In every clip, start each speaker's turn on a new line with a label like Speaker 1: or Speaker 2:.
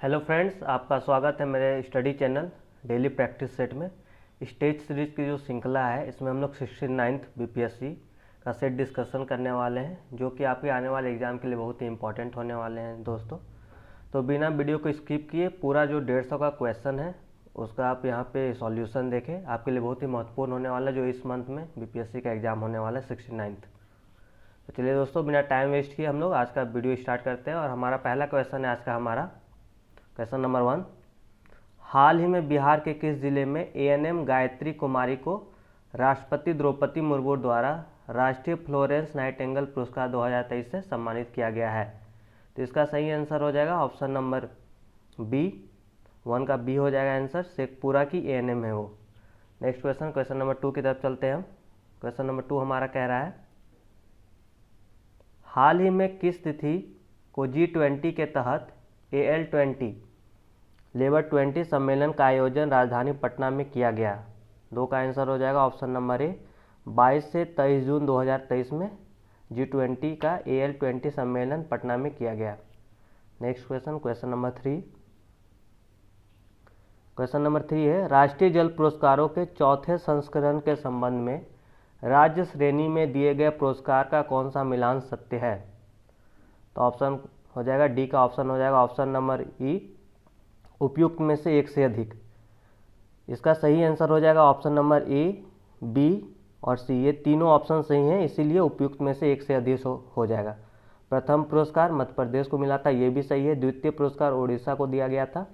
Speaker 1: Hello friends, आपका स्वागत है मेरे study channel daily practice set में। स्टेज सीरीज की जो श्रृंखला है इसमें हम लोग 69th बीपीएससी का सेट डिस्कशन करने वाले हैं, जो कि आपके आने वाले एग्ज़ाम के लिए बहुत ही इंपॉर्टेंट होने वाले हैं दोस्तों। तो बिना वीडियो को स्किप किए पूरा जो 150 का क्वेश्चन है उसका आप यहाँ पे सॉल्यूशन देखें, आपके लिए बहुत ही महत्वपूर्ण होने वाला है जो इस मंथ में बीपीएससी का एग्ज़ाम होने वाला है 69th। तो चलिए दोस्तों, बिना टाइम वेस्ट किए हम लोग आज का वीडियो स्टार्ट करते हैं। और हमारा पहला क्वेश्चन है आज का हमारा क्वेश्चन नंबर 1। हाल ही में बिहार के किस जिले में एएनएम गायत्री कुमारी को राष्ट्रपति द्रौपदी मुर्मू द्वारा राष्ट्रीय फ्लोरेंस नाइटिंगेल पुरस्कार 2023 से सम्मानित किया गया है? तो इसका सही आंसर हो जाएगा ऑप्शन नंबर बी। 1 का बी हो जाएगा आंसर। शेखपुरा की एएनएम है वो। नेक्स्ट क्वेश्चन नंबर 2 की तरफ चलते हैं हम। क्वेश्चन नंबर 2 हमारा कह रहा है, हाल ही में किस तिथि को G20 के तहत AL20 लेबर 20 सम्मेलन का आयोजन राजधानी पटना में किया गया? 2 का आंसर हो जाएगा ऑप्शन नंबर ए। 22 से 23 जून 2023 में G20 का AL20 सम्मेलन पटना में किया गया। Next question number 3। Question number 3 है, राष्ट्रीय जल पुरस्कारों के चौथे संस्करण के संबंध में राज्य श्रेणी में दिए गए पुरस्कार का कौन सा मिलान सत्य है? तो ऑप्शन हो जाएगा डी का ऑप्शन हो जाएगा ऑप्शन नंबर ई, उपयुक्त में से एक से अधिक। इसका सही आंसर हो जाएगा ऑप्शन नंबर ए, बी और सी। ये तीनों ऑप्शन सही हैं, इसीलिए उपयुक्त में से एक से अधिक हो जाएगा। प्रथम पुरस्कार मध्य प्रदेश को मिला था, ये भी सही है। द्वितीय पुरस्कार उड़ीसा को दिया गया था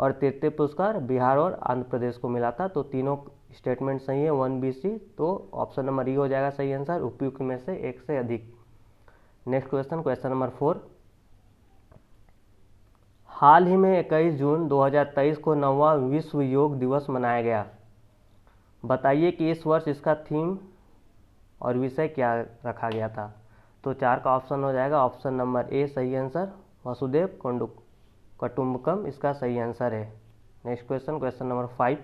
Speaker 1: और तृतीय पुरस्कार बिहार और आंध्र प्रदेश को मिला था। तो तीनों स्टेटमेंट सही है, 1BC। तो ऑप्शन नंबर ई हो जाएगा सही आंसर, उपयुक्त में से एक से अधिक। Next question number 4। हाल ही में 21 जून 2023 को 9वां विश्व योग दिवस मनाया गया। बताइए कि इस वर्ष इसका थीम और विषय क्या रखा गया था? तो 4 का ऑप्शन हो जाएगा ऑप्शन नंबर ए सही आंसर, वसुदेव कुटुंबकम इसका सही आंसर है। Next question number 5।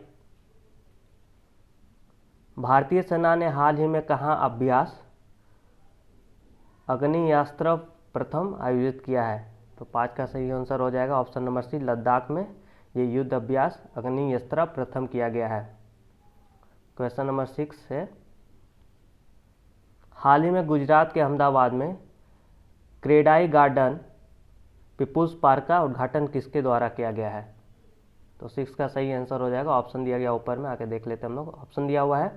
Speaker 1: भारतीय सेना ने हाल ही में कहाँ अभ्यास अग्नियास्त्र प्रथम आयोजित किया है? तो 5 का सही आंसर हो जाएगा ऑप्शन नंबर सी, लद्दाख में ये युद्ध अभ्यास अग्नियास्त्र प्रथम किया गया है। क्वेश्चन नंबर 6 है, हाल ही में गुजरात के अहमदाबाद में क्रेडाई गार्डन पीपुल्स पार्क का उद्घाटन किसके द्वारा किया गया है? तो 6 का सही आंसर हो जाएगा, ऑप्शन दिया गया ऊपर में, आके देख लेते हैं हम लोग। ऑप्शन दिया हुआ है,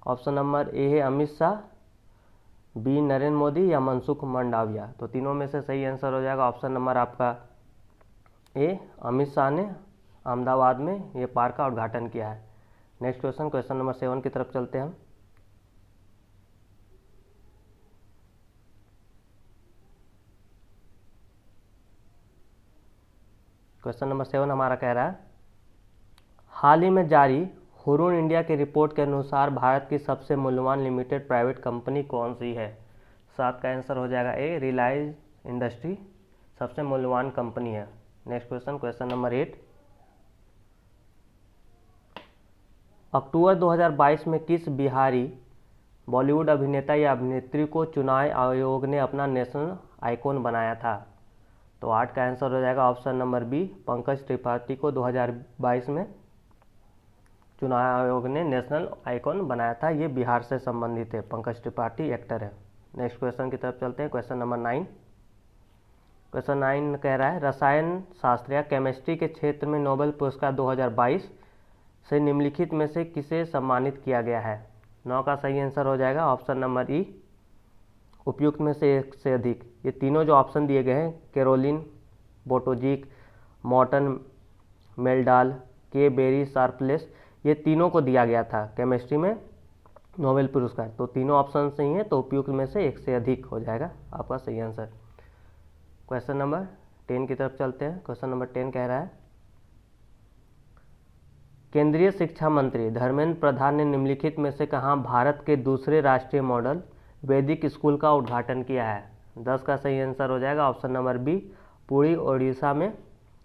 Speaker 1: ऑप्शन नंबर ए है अमित शाह, बी नरेंद्र मोदी या मनसुख मंडाविया। तो तीनों में से सही आंसर हो जाएगा ऑप्शन नंबर आपका ए, अमित शाह ने अहमदाबाद में ये पार्क का उद्घाटन किया है। नेक्स्ट क्वेश्चन नंबर 7 की तरफ चलते हैं हम। क्वेश्चन नंबर 7 हमारा कह रहा है, हाल ही में जारी हुरून इंडिया की रिपोर्ट के अनुसार भारत की सबसे मूल्यवान लिमिटेड प्राइवेट कंपनी कौन सी है? 7 का आंसर हो जाएगा ए, रिलायंस इंडस्ट्री सबसे मूल्यवान कंपनी है। Next question number 8। अक्टूबर 2022 में किस बिहारी बॉलीवुड अभिनेता या अभिनेत्री को चुनाव आयोग ने अपना नेशनल आइकॉन बनाया था? तो 8 का आंसर हो जाएगा option number B, Pankaj Tripathi को 2022 में चुनाव आयोग ने नेशनल आइकॉन बनाया था। ये बिहार से संबंधित है, पंकज त्रिपाठी एक्टर है। नेक्स्ट क्वेश्चन की तरफ चलते हैं। Question number 9। क्वेश्चन 9 कह रहा है, रसायन शास्त्र या केमिस्ट्री के क्षेत्र में नोबेल पुरस्कार 2022 से निम्नलिखित में से किसे सम्मानित किया गया है? 9 का सही आंसर हो जाएगा ऑप्शन नंबर ई, उपयुक्त में से एक से अधिक। ये तीनों जो ऑप्शन दिए गए हैं, कैरोलिन बोटोजिक, मॉर्टन मेल्डाल, के बेरी शार्पलेस, ये तीनों को दिया गया था केमिस्ट्री में नोबेल पुरस्कार। तो तीनों ऑप्शन सही हैं, तो उपयुक्त में से एक से अधिक हो जाएगा आपका सही आंसर। क्वेश्चन नंबर 10 की तरफ चलते हैं। क्वेश्चन नंबर 10 कह रहा है, केंद्रीय शिक्षा मंत्री धर्मेंद्र प्रधान ने निम्नलिखित में से कहाँ भारत के दूसरे राष्ट्रीय मॉडल वैदिक स्कूल का उद्घाटन किया है? 10 का सही आंसर हो जाएगा option number B, Puri Odisha में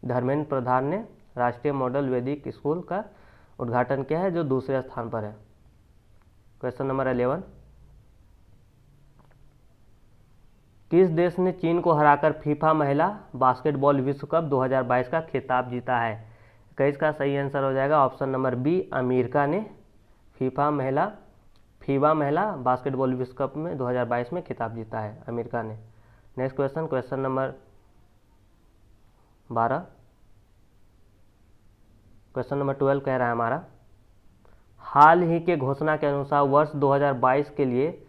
Speaker 1: धर्मेंद्र प्रधान ने राष्ट्रीय मॉडल वैदिक स्कूल का उद्घाटन किया है, जो दूसरे स्थान पर है। Question number 11। किस देश ने चीन को हराकर फीफा महिला बास्केटबॉल विश्व कप 2022 का खिताब जीता है? 21 का सही आंसर हो जाएगा ऑप्शन नंबर बी, अमेरिका ने फीफा महिला बास्केटबॉल विश्व कप में 2022 में खिताब जीता है, अमेरिका ने। Next question, question number 12, question number 12 कह रहा है हमारा, हाल ही के घोषणा के अनुसार वर्ष 2022 के लिए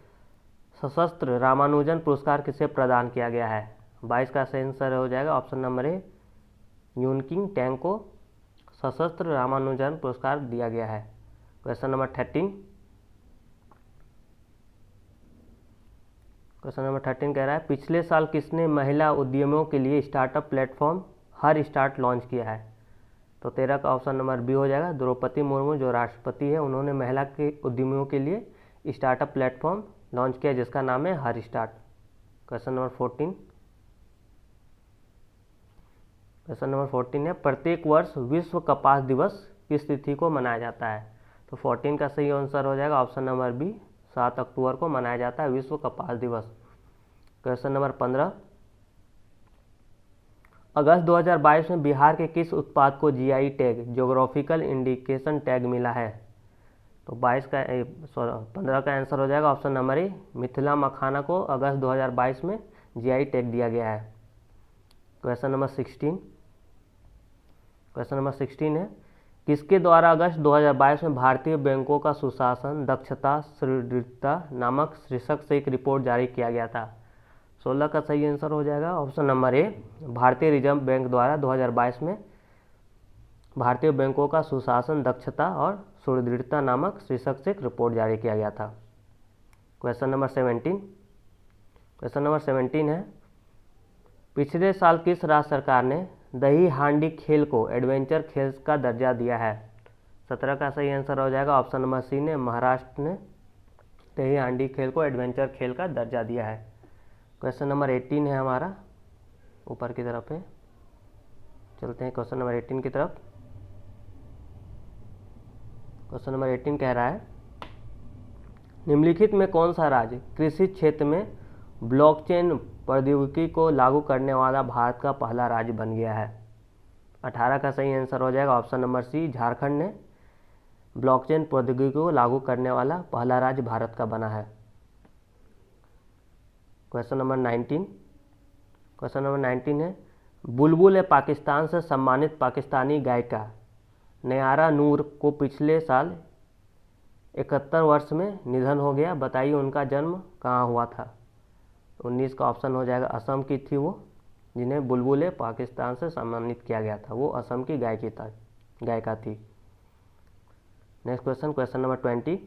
Speaker 1: सशस्त्र रामानुजन पुरस्कार किसे प्रदान किया गया है? 22 का सही आंसर हो जाएगा ऑप्शन नंबर ए, यूनकिंग टैंग को सशस्त्र रामानुजन पुरस्कार दिया गया है। क्वेश्चन नंबर 13, क्वेश्चन नंबर 13 कह रहा है, पिछले साल किसने महिला उद्यमियों के लिए स्टार्टअप प्लेटफॉर्म हर स्टार्ट लॉन्च किया है? तो 13 का ऑप्शन नंबर बी हो जाएगा, द्रौपदी मुर्मू जो राष्ट्रपति है उन्होंने महिला के उद्यमियों के लिए स्टार्टअप प्लेटफॉर्म लॉन्च किया जिसका नाम है हर start. Question number 14, question number 14 है, प्रत्येक वर्ष विश्व कपास दिवस किस तिथि को मनाया जाता है? तो 14 का सही आंसर हो जाएगा ऑप्शन नंबर बी, 7 अक्टूबर को मनाया जाता है विश्व कपास दिवस। क्वेश्चन नंबर 15, अगस्त 2022 में बिहार के किस उत्पाद को GI tag geographical indication tag मिला है? तो 15 का आंसर हो जाएगा ऑप्शन नंबर ए, मिथिला मखाना को अगस्त 2022 में जीआई टैग दिया गया है। क्वेश्चन नंबर 16, क्वेश्चन नंबर 16 है, किसके द्वारा अगस्त 2022 में भारतीय बैंकों का सुशासन, दक्षता, सुदृढ़ता नामक शीर्षक से एक रिपोर्ट जारी किया गया था? 16 का सही आंसर हो जाएगा ऑप्शन नंबर ए, भारतीय रिजर्व बैंक द्वारा 2022 में भारतीय बैंकों का सुशासन, दक्षता और सुदृढ़ता नामक शीर्षक से एक रिपोर्ट जारी किया गया था। क्वेश्चन नंबर 17, क्वेश्चन नंबर 17 है, पिछले साल किस राज्य सरकार ने दही हांडी खेल को एडवेंचर खेल का दर्जा दिया है? 17 का सही आंसर हो जाएगा ऑप्शन नंबर सी ने, महाराष्ट्र ने दही हांडी खेल को एडवेंचर खेल का दर्जा दिया है। क्वेश्चन नंबर 18 है हमारा, ऊपर की तरफ है, चलते हैं क्वेश्चन नंबर 18 की तरफ। क्वेश्चन नंबर 18 कह रहा है, निम्नलिखित में कौन सा राज्य कृषि क्षेत्र में ब्लॉकचेन प्रौद्योगिकी को लागू करने वाला भारत का पहला राज्य बन गया है? 18 का सही आंसर हो जाएगा ऑप्शन नंबर सी, झारखंड ने ब्लॉकचेन प्रौद्योगिकी को लागू करने वाला पहला राज्य भारत का बना है। क्वेश्चन नंबर 19, क्वेश्चन नंबर 19 है, बुलबुल पाकिस्तान से सम्मानित पाकिस्तानी गायिका नयारा नूर को पिछले साल 71 वर्ष में निधन हो गया, बताइए उनका जन्म कहाँ हुआ था? 19 का ऑप्शन हो जाएगा, असम की थी वो, जिन्हें बुलबुल पाकिस्तान से सम्मानित किया गया था, वो असम की गायिका थी। नेक्स्ट क्वेश्चन, क्वेश्चन नंबर 20,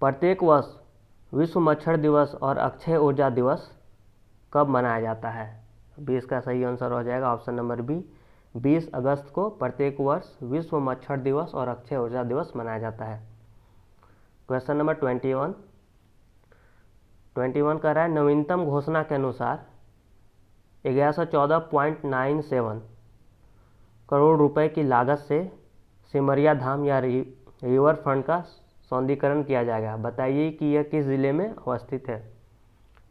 Speaker 1: प्रत्येक वर्ष विश्व मच्छर दिवस और अक्षय ऊर्जा दिवस कब मनाया जाता है? 20 का सही आंसर हो जाएगा ऑप्शन नंबर बी, 20 अगस्त को प्रत्येक वर्ष विश्व मच्छर दिवस और अक्षय ऊर्जा दिवस मनाया जाता है। क्वेश्चन नंबर 21 कह रहा है, नवीनतम घोषणा के अनुसार 1114.97 करोड़ रुपए की लागत से सिमरिया धाम या रिवर फ्रंट का सौंदर्यीकरण किया जाएगा, बताइए कि यह किस जिले में अवस्थित है?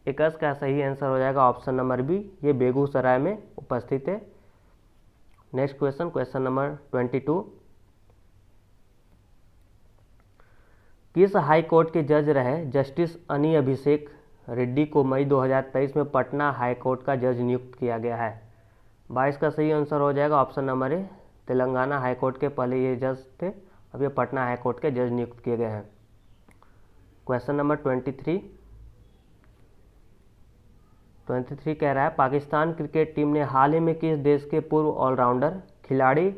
Speaker 1: 21 का सही आंसर हो जाएगा ऑप्शन नंबर बी, ये बेगूसराय में उपस्थित है। नेक्स्ट क्वेश्चन, क्वेश्चन नंबर 22, किस हाई कोर्ट के जज रहे जस्टिस अनी अभिषेक रेड्डी को मई 2023 में पटना हाई कोर्ट का जज नियुक्त किया गया है? 22 का सही आंसर हो जाएगा ऑप्शन नंबर ए, तेलंगाना हाई कोर्ट के पहले ये जज थे, अब ये पटना हाई कोर्ट के जज नियुक्त किए गए हैं। क्वेश्चन नंबर 23 कह रहा है, पाकिस्तान क्रिकेट टीम ने हाल ही में किस देश के पूर्व ऑलराउंडर खिलाड़ी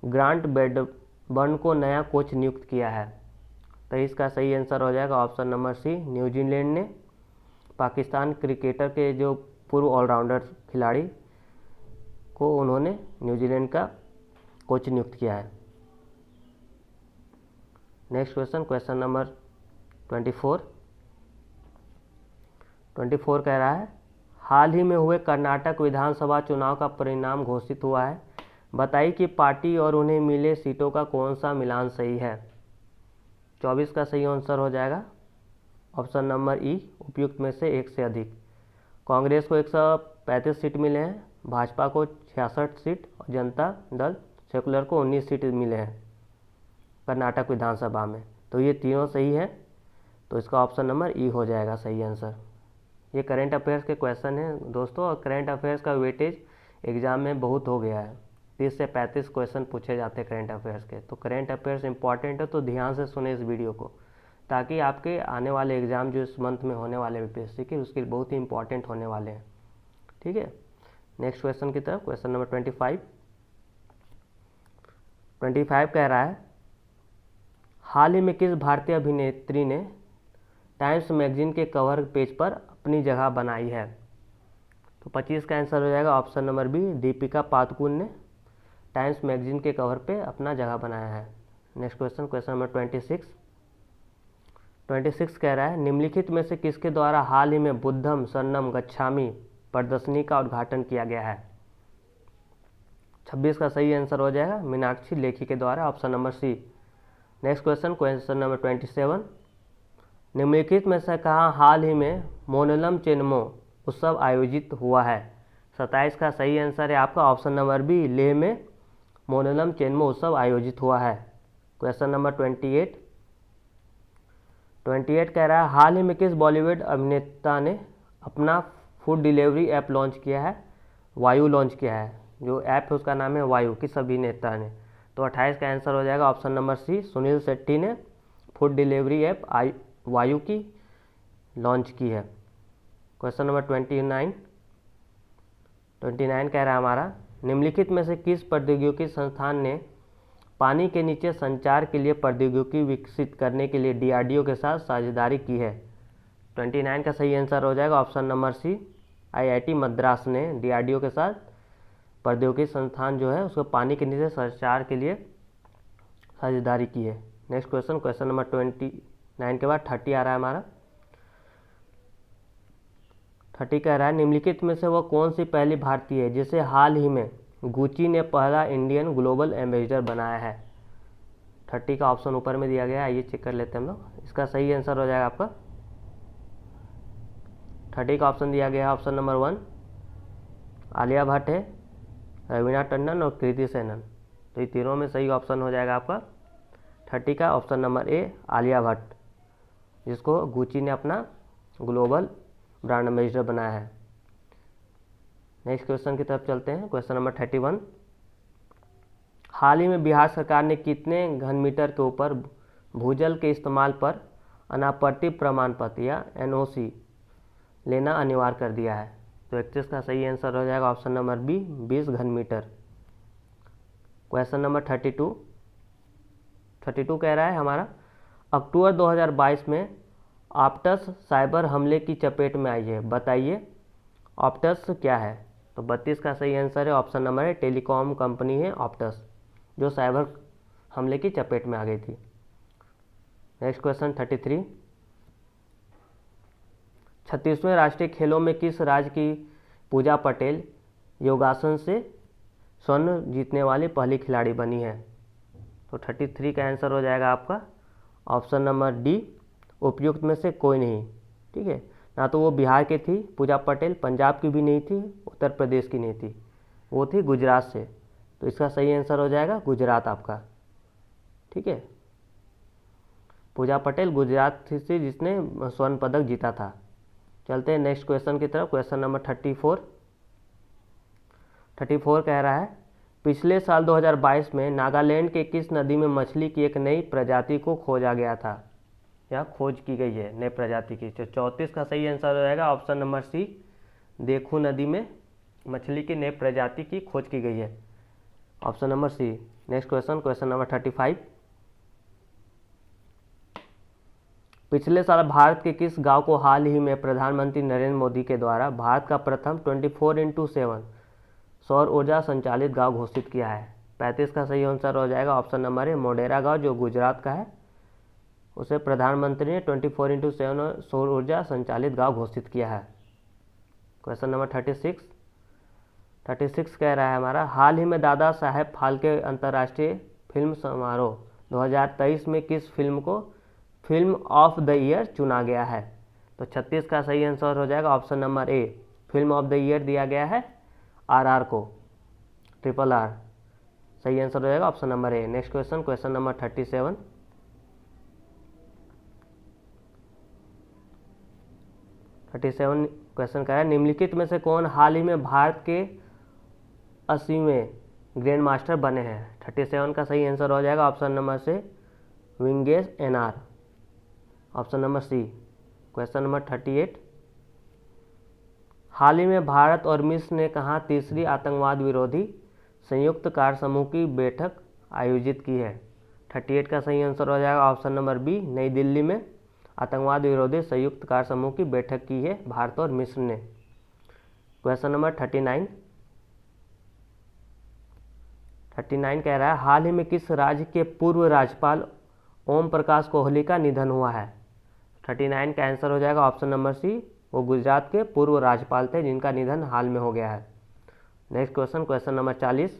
Speaker 1: ग्रांट ब्रैडबर्न को नया कोच नियुक्त किया है? तो इसका सही आंसर हो जाएगा ऑप्शन नंबर सी, न्यूजीलैंड ने पाकिस्तान क्रिकेटर के जो पूर्व ऑलराउंडर खिलाड़ी को उन्होंने न्यूजीलैंड का कोच नियुक्त किया है। नेक्स्ट क्वेश्चन, क्वेश्चन नंबर 24 कह रहा है, हाल ही में हुए कर्नाटक विधानसभा चुनाव का परिणाम घोषित हुआ है, बताइए कि पार्टी और उन्हें मिले सीटों का कौन सा मिलान सही है? 24 का सही आंसर हो जाएगा ऑप्शन नंबर ई, उपयुक्त में से एक से अधिक। कांग्रेस को 135 सीट मिले हैं, भाजपा को 66 सीट और जनता दल सेकुलर को 19 सीट मिले हैं कर्नाटक विधानसभा में। तो ये तीनों सही है, तो इसका ऑप्शन नंबर ई हो जाएगा सही आंसर। ये करंट अफेयर्स के क्वेश्चन हैं दोस्तों, और करंट अफेयर्स का वेटेज एग्जाम में बहुत हो गया है। 30 से 35 क्वेश्चन पूछे जाते हैं करंट अफेयर्स के। तो करंट अफेयर्स इंपॉर्टेंट है, तो ध्यान से सुने इस वीडियो को, ताकि आपके आने वाले एग्ज़ाम जो इस मंथ में होने वाले बीपीएससी के, उसके बहुत ही इंपॉर्टेंट होने वाले हैं। ठीक है, नेक्स्ट क्वेश्चन की तरफ। क्वेश्चन नंबर 25 कह रहा है, हाल ही में किस भारतीय अभिनेत्री ने टाइम्स मैगजीन के कवर पेज पर अपनी जगह बनाई है? तो 25 का आंसर हो जाएगा option number B, Deepika Padukone ने टाइम्स मैगजीन के कवर पे अपना जगह बनाया है। नेक्स्ट क्वेश्चन, क्वेश्चन नंबर 26 कह रहा है, निम्नलिखित में से किसके द्वारा हाल ही में बुद्धम शरणम गच्छामि प्रदर्शनी का उद्घाटन किया गया है? 26 का सही आंसर हो जाएगा मीनाक्षी लेखी के द्वारा, option number C. Next question, question number 27, निम्नलिखित में से कहाँ हाल ही में मोनलम चेन्मो उत्सव आयोजित हुआ है? 27 का सही आंसर है आपका ऑप्शन नंबर बी, लेह में मोनलम चेन्मो उत्सव आयोजित हुआ है। क्वेश्चन नंबर 28 कह रहा है, हाल ही में किस बॉलीवुड अभिनेता ने अपना फूड डिलीवरी ऐप लॉन्च किया है? वायु लॉन्च किया है, जो ऐप है उसका नाम है वायु। किस अभिनेता ने? तो 28 का आंसर हो जाएगा option number C, Suniel Shetty ने फूड डिलीवरी ऐप वायु की लॉन्च की है। क्वेश्चन नंबर 29 कह रहा है हमारा, निम्नलिखित में से किस प्रौद्योगिकी संस्थान ने पानी के नीचे संचार के लिए प्रौद्योगिकी विकसित करने के लिए डीआरडीओ के साथ साझेदारी की है? 29 का सही आंसर हो जाएगा option number C, IIT Madras ने डीआरडीओ के साथ प्रौद्योगिकी संस्थान जो है उसको पानी के नीचे संचार के लिए साझेदारी की है। नेक्स्ट क्वेश्चन, क्वेश्चन नंबर 29 के बाद 30 आ रहा है हमारा। 30 कह रहा है, निम्नलिखित में से वह कौन सी पहली भारतीय है जिसे हाल ही में गुची ने पहला इंडियन ग्लोबल एम्बेसडर बनाया है? 30 का ऑप्शन ऊपर में दिया गया है, आइए चेक कर लेते हैं हम लोग। इसका सही आंसर हो जाएगा आपका 30 का ऑप्शन दिया गया है ऑप्शन नंबर 1, आलिया भट्ट है, रवीना टंडन और कृति सेनन। तो ये तीनों में सही ऑप्शन हो जाएगा आपका 30 का ऑप्शन नंबर ए, आलिया भट्ट, जिसको गुची ने अपना ग्लोबल ब्रांड एम्बेसडर बनाया है। नेक्स्ट क्वेश्चन की तरफ चलते हैं। क्वेश्चन नंबर 31, हाल ही में बिहार सरकार ने कितने घन मीटर के ऊपर भूजल के इस्तेमाल पर अनापत्ति प्रमाण पत्र या एनओसी लेना अनिवार्य कर दिया है? तो 31 का सही आंसर हो जाएगा ऑप्शन नंबर बी, 20 घन मीटर। क्वेश्चन नंबर 32 कह रहा है हमारा, अक्टूबर 2022 में ऑप्टस साइबर हमले की चपेट में आई है, बताइए ऑप्टस क्या है? तो 32 का सही आंसर है ऑप्शन नंबर है, टेलीकॉम कंपनी है ऑप्टस, जो साइबर हमले की चपेट में आ गई थी। नेक्स्ट क्वेश्चन 33, 36वें राष्ट्रीय खेलों में किस राज्य की पूजा पटेल योगासन से स्वर्ण जीतने वाली पहली खिलाड़ी बनी है? तो 33 का आंसर हो जाएगा आपका ऑप्शन नंबर डी, उपयुक्त में से कोई नहीं। ठीक है, ना तो वो बिहार की थी पूजा पटेल, पंजाब की भी नहीं थी, उत्तर प्रदेश की नहीं थी, वो थी गुजरात से। तो इसका सही आंसर हो जाएगा गुजरात आपका। ठीक है, पूजा पटेल गुजरात थी जिसने स्वर्ण पदक जीता था। चलते हैं नेक्स्ट क्वेश्चन की तरफ। क्वेश्चन नंबर 34 कह रहा है, पिछले साल 2022 में नागालैंड के किस नदी में मछली की एक नई प्रजाति को खोजा गया था या खोज की गई है नई प्रजाति की? तो 34 का सही आंसर हो जाएगा ऑप्शन नंबर सी, देखू नदी में मछली की नई प्रजाति की खोज की गई है, option number C. Next question, question number 35, पिछले साल भारत के किस गांव को हाल ही में प्रधानमंत्री नरेंद्र मोदी के द्वारा भारत का प्रथम 24x7 सौर ऊर्जा संचालित गांव घोषित किया है? 35 का सही आंसर हो जाएगा ऑप्शन नंबर है, मोढेरा गांव, जो गुजरात का है, उसे प्रधानमंत्री ने 24x7 सौर ऊर्जा संचालित गांव घोषित किया है। क्वेश्चन नंबर 36 कह रहा है हमारा, हाल ही में दादा साहेब फाल्के अंतर्राष्ट्रीय फिल्म समारोह 2023 में किस फिल्म को फिल्म ऑफ द ईयर चुना गया है? तो 36 का सही आंसर हो जाएगा option number A, film of the year दिया गया है RR को, RRR। सही आंसर हो जाएगा ऑप्शन नंबर ए। Next question, question number 37। 37 question का है, निम्नलिखित में से कौन हाल ही में भारत के 80वें ग्रैंड मास्टर बने हैं? 37 का सही आंसर हो जाएगा ऑप्शन नंबर से विंगेश NR, option number C. Question number 38, हाल ही में भारत और मिस्र ने कहाँ तीसरी आतंकवाद विरोधी संयुक्त कार्य समूह की बैठक आयोजित की है? 38 का सही आंसर हो जाएगा ऑप्शन नंबर बी, नई दिल्ली में आतंकवाद विरोधी संयुक्त कार्य समूह की बैठक की है भारत और मिस्र ने। क्वेश्चन नंबर 39 कह रहा है, हाल ही में किस राज्य के पूर्व राज्यपाल ओम प्रकाश कोहली का निधन हुआ है? 39 का आंसर हो जाएगा ऑप्शन नंबर सी, वो गुजरात के पूर्व राज्यपाल थे जिनका निधन हाल में हो गया है। नेक्स्ट क्वेश्चन, क्वेश्चन नंबर 40,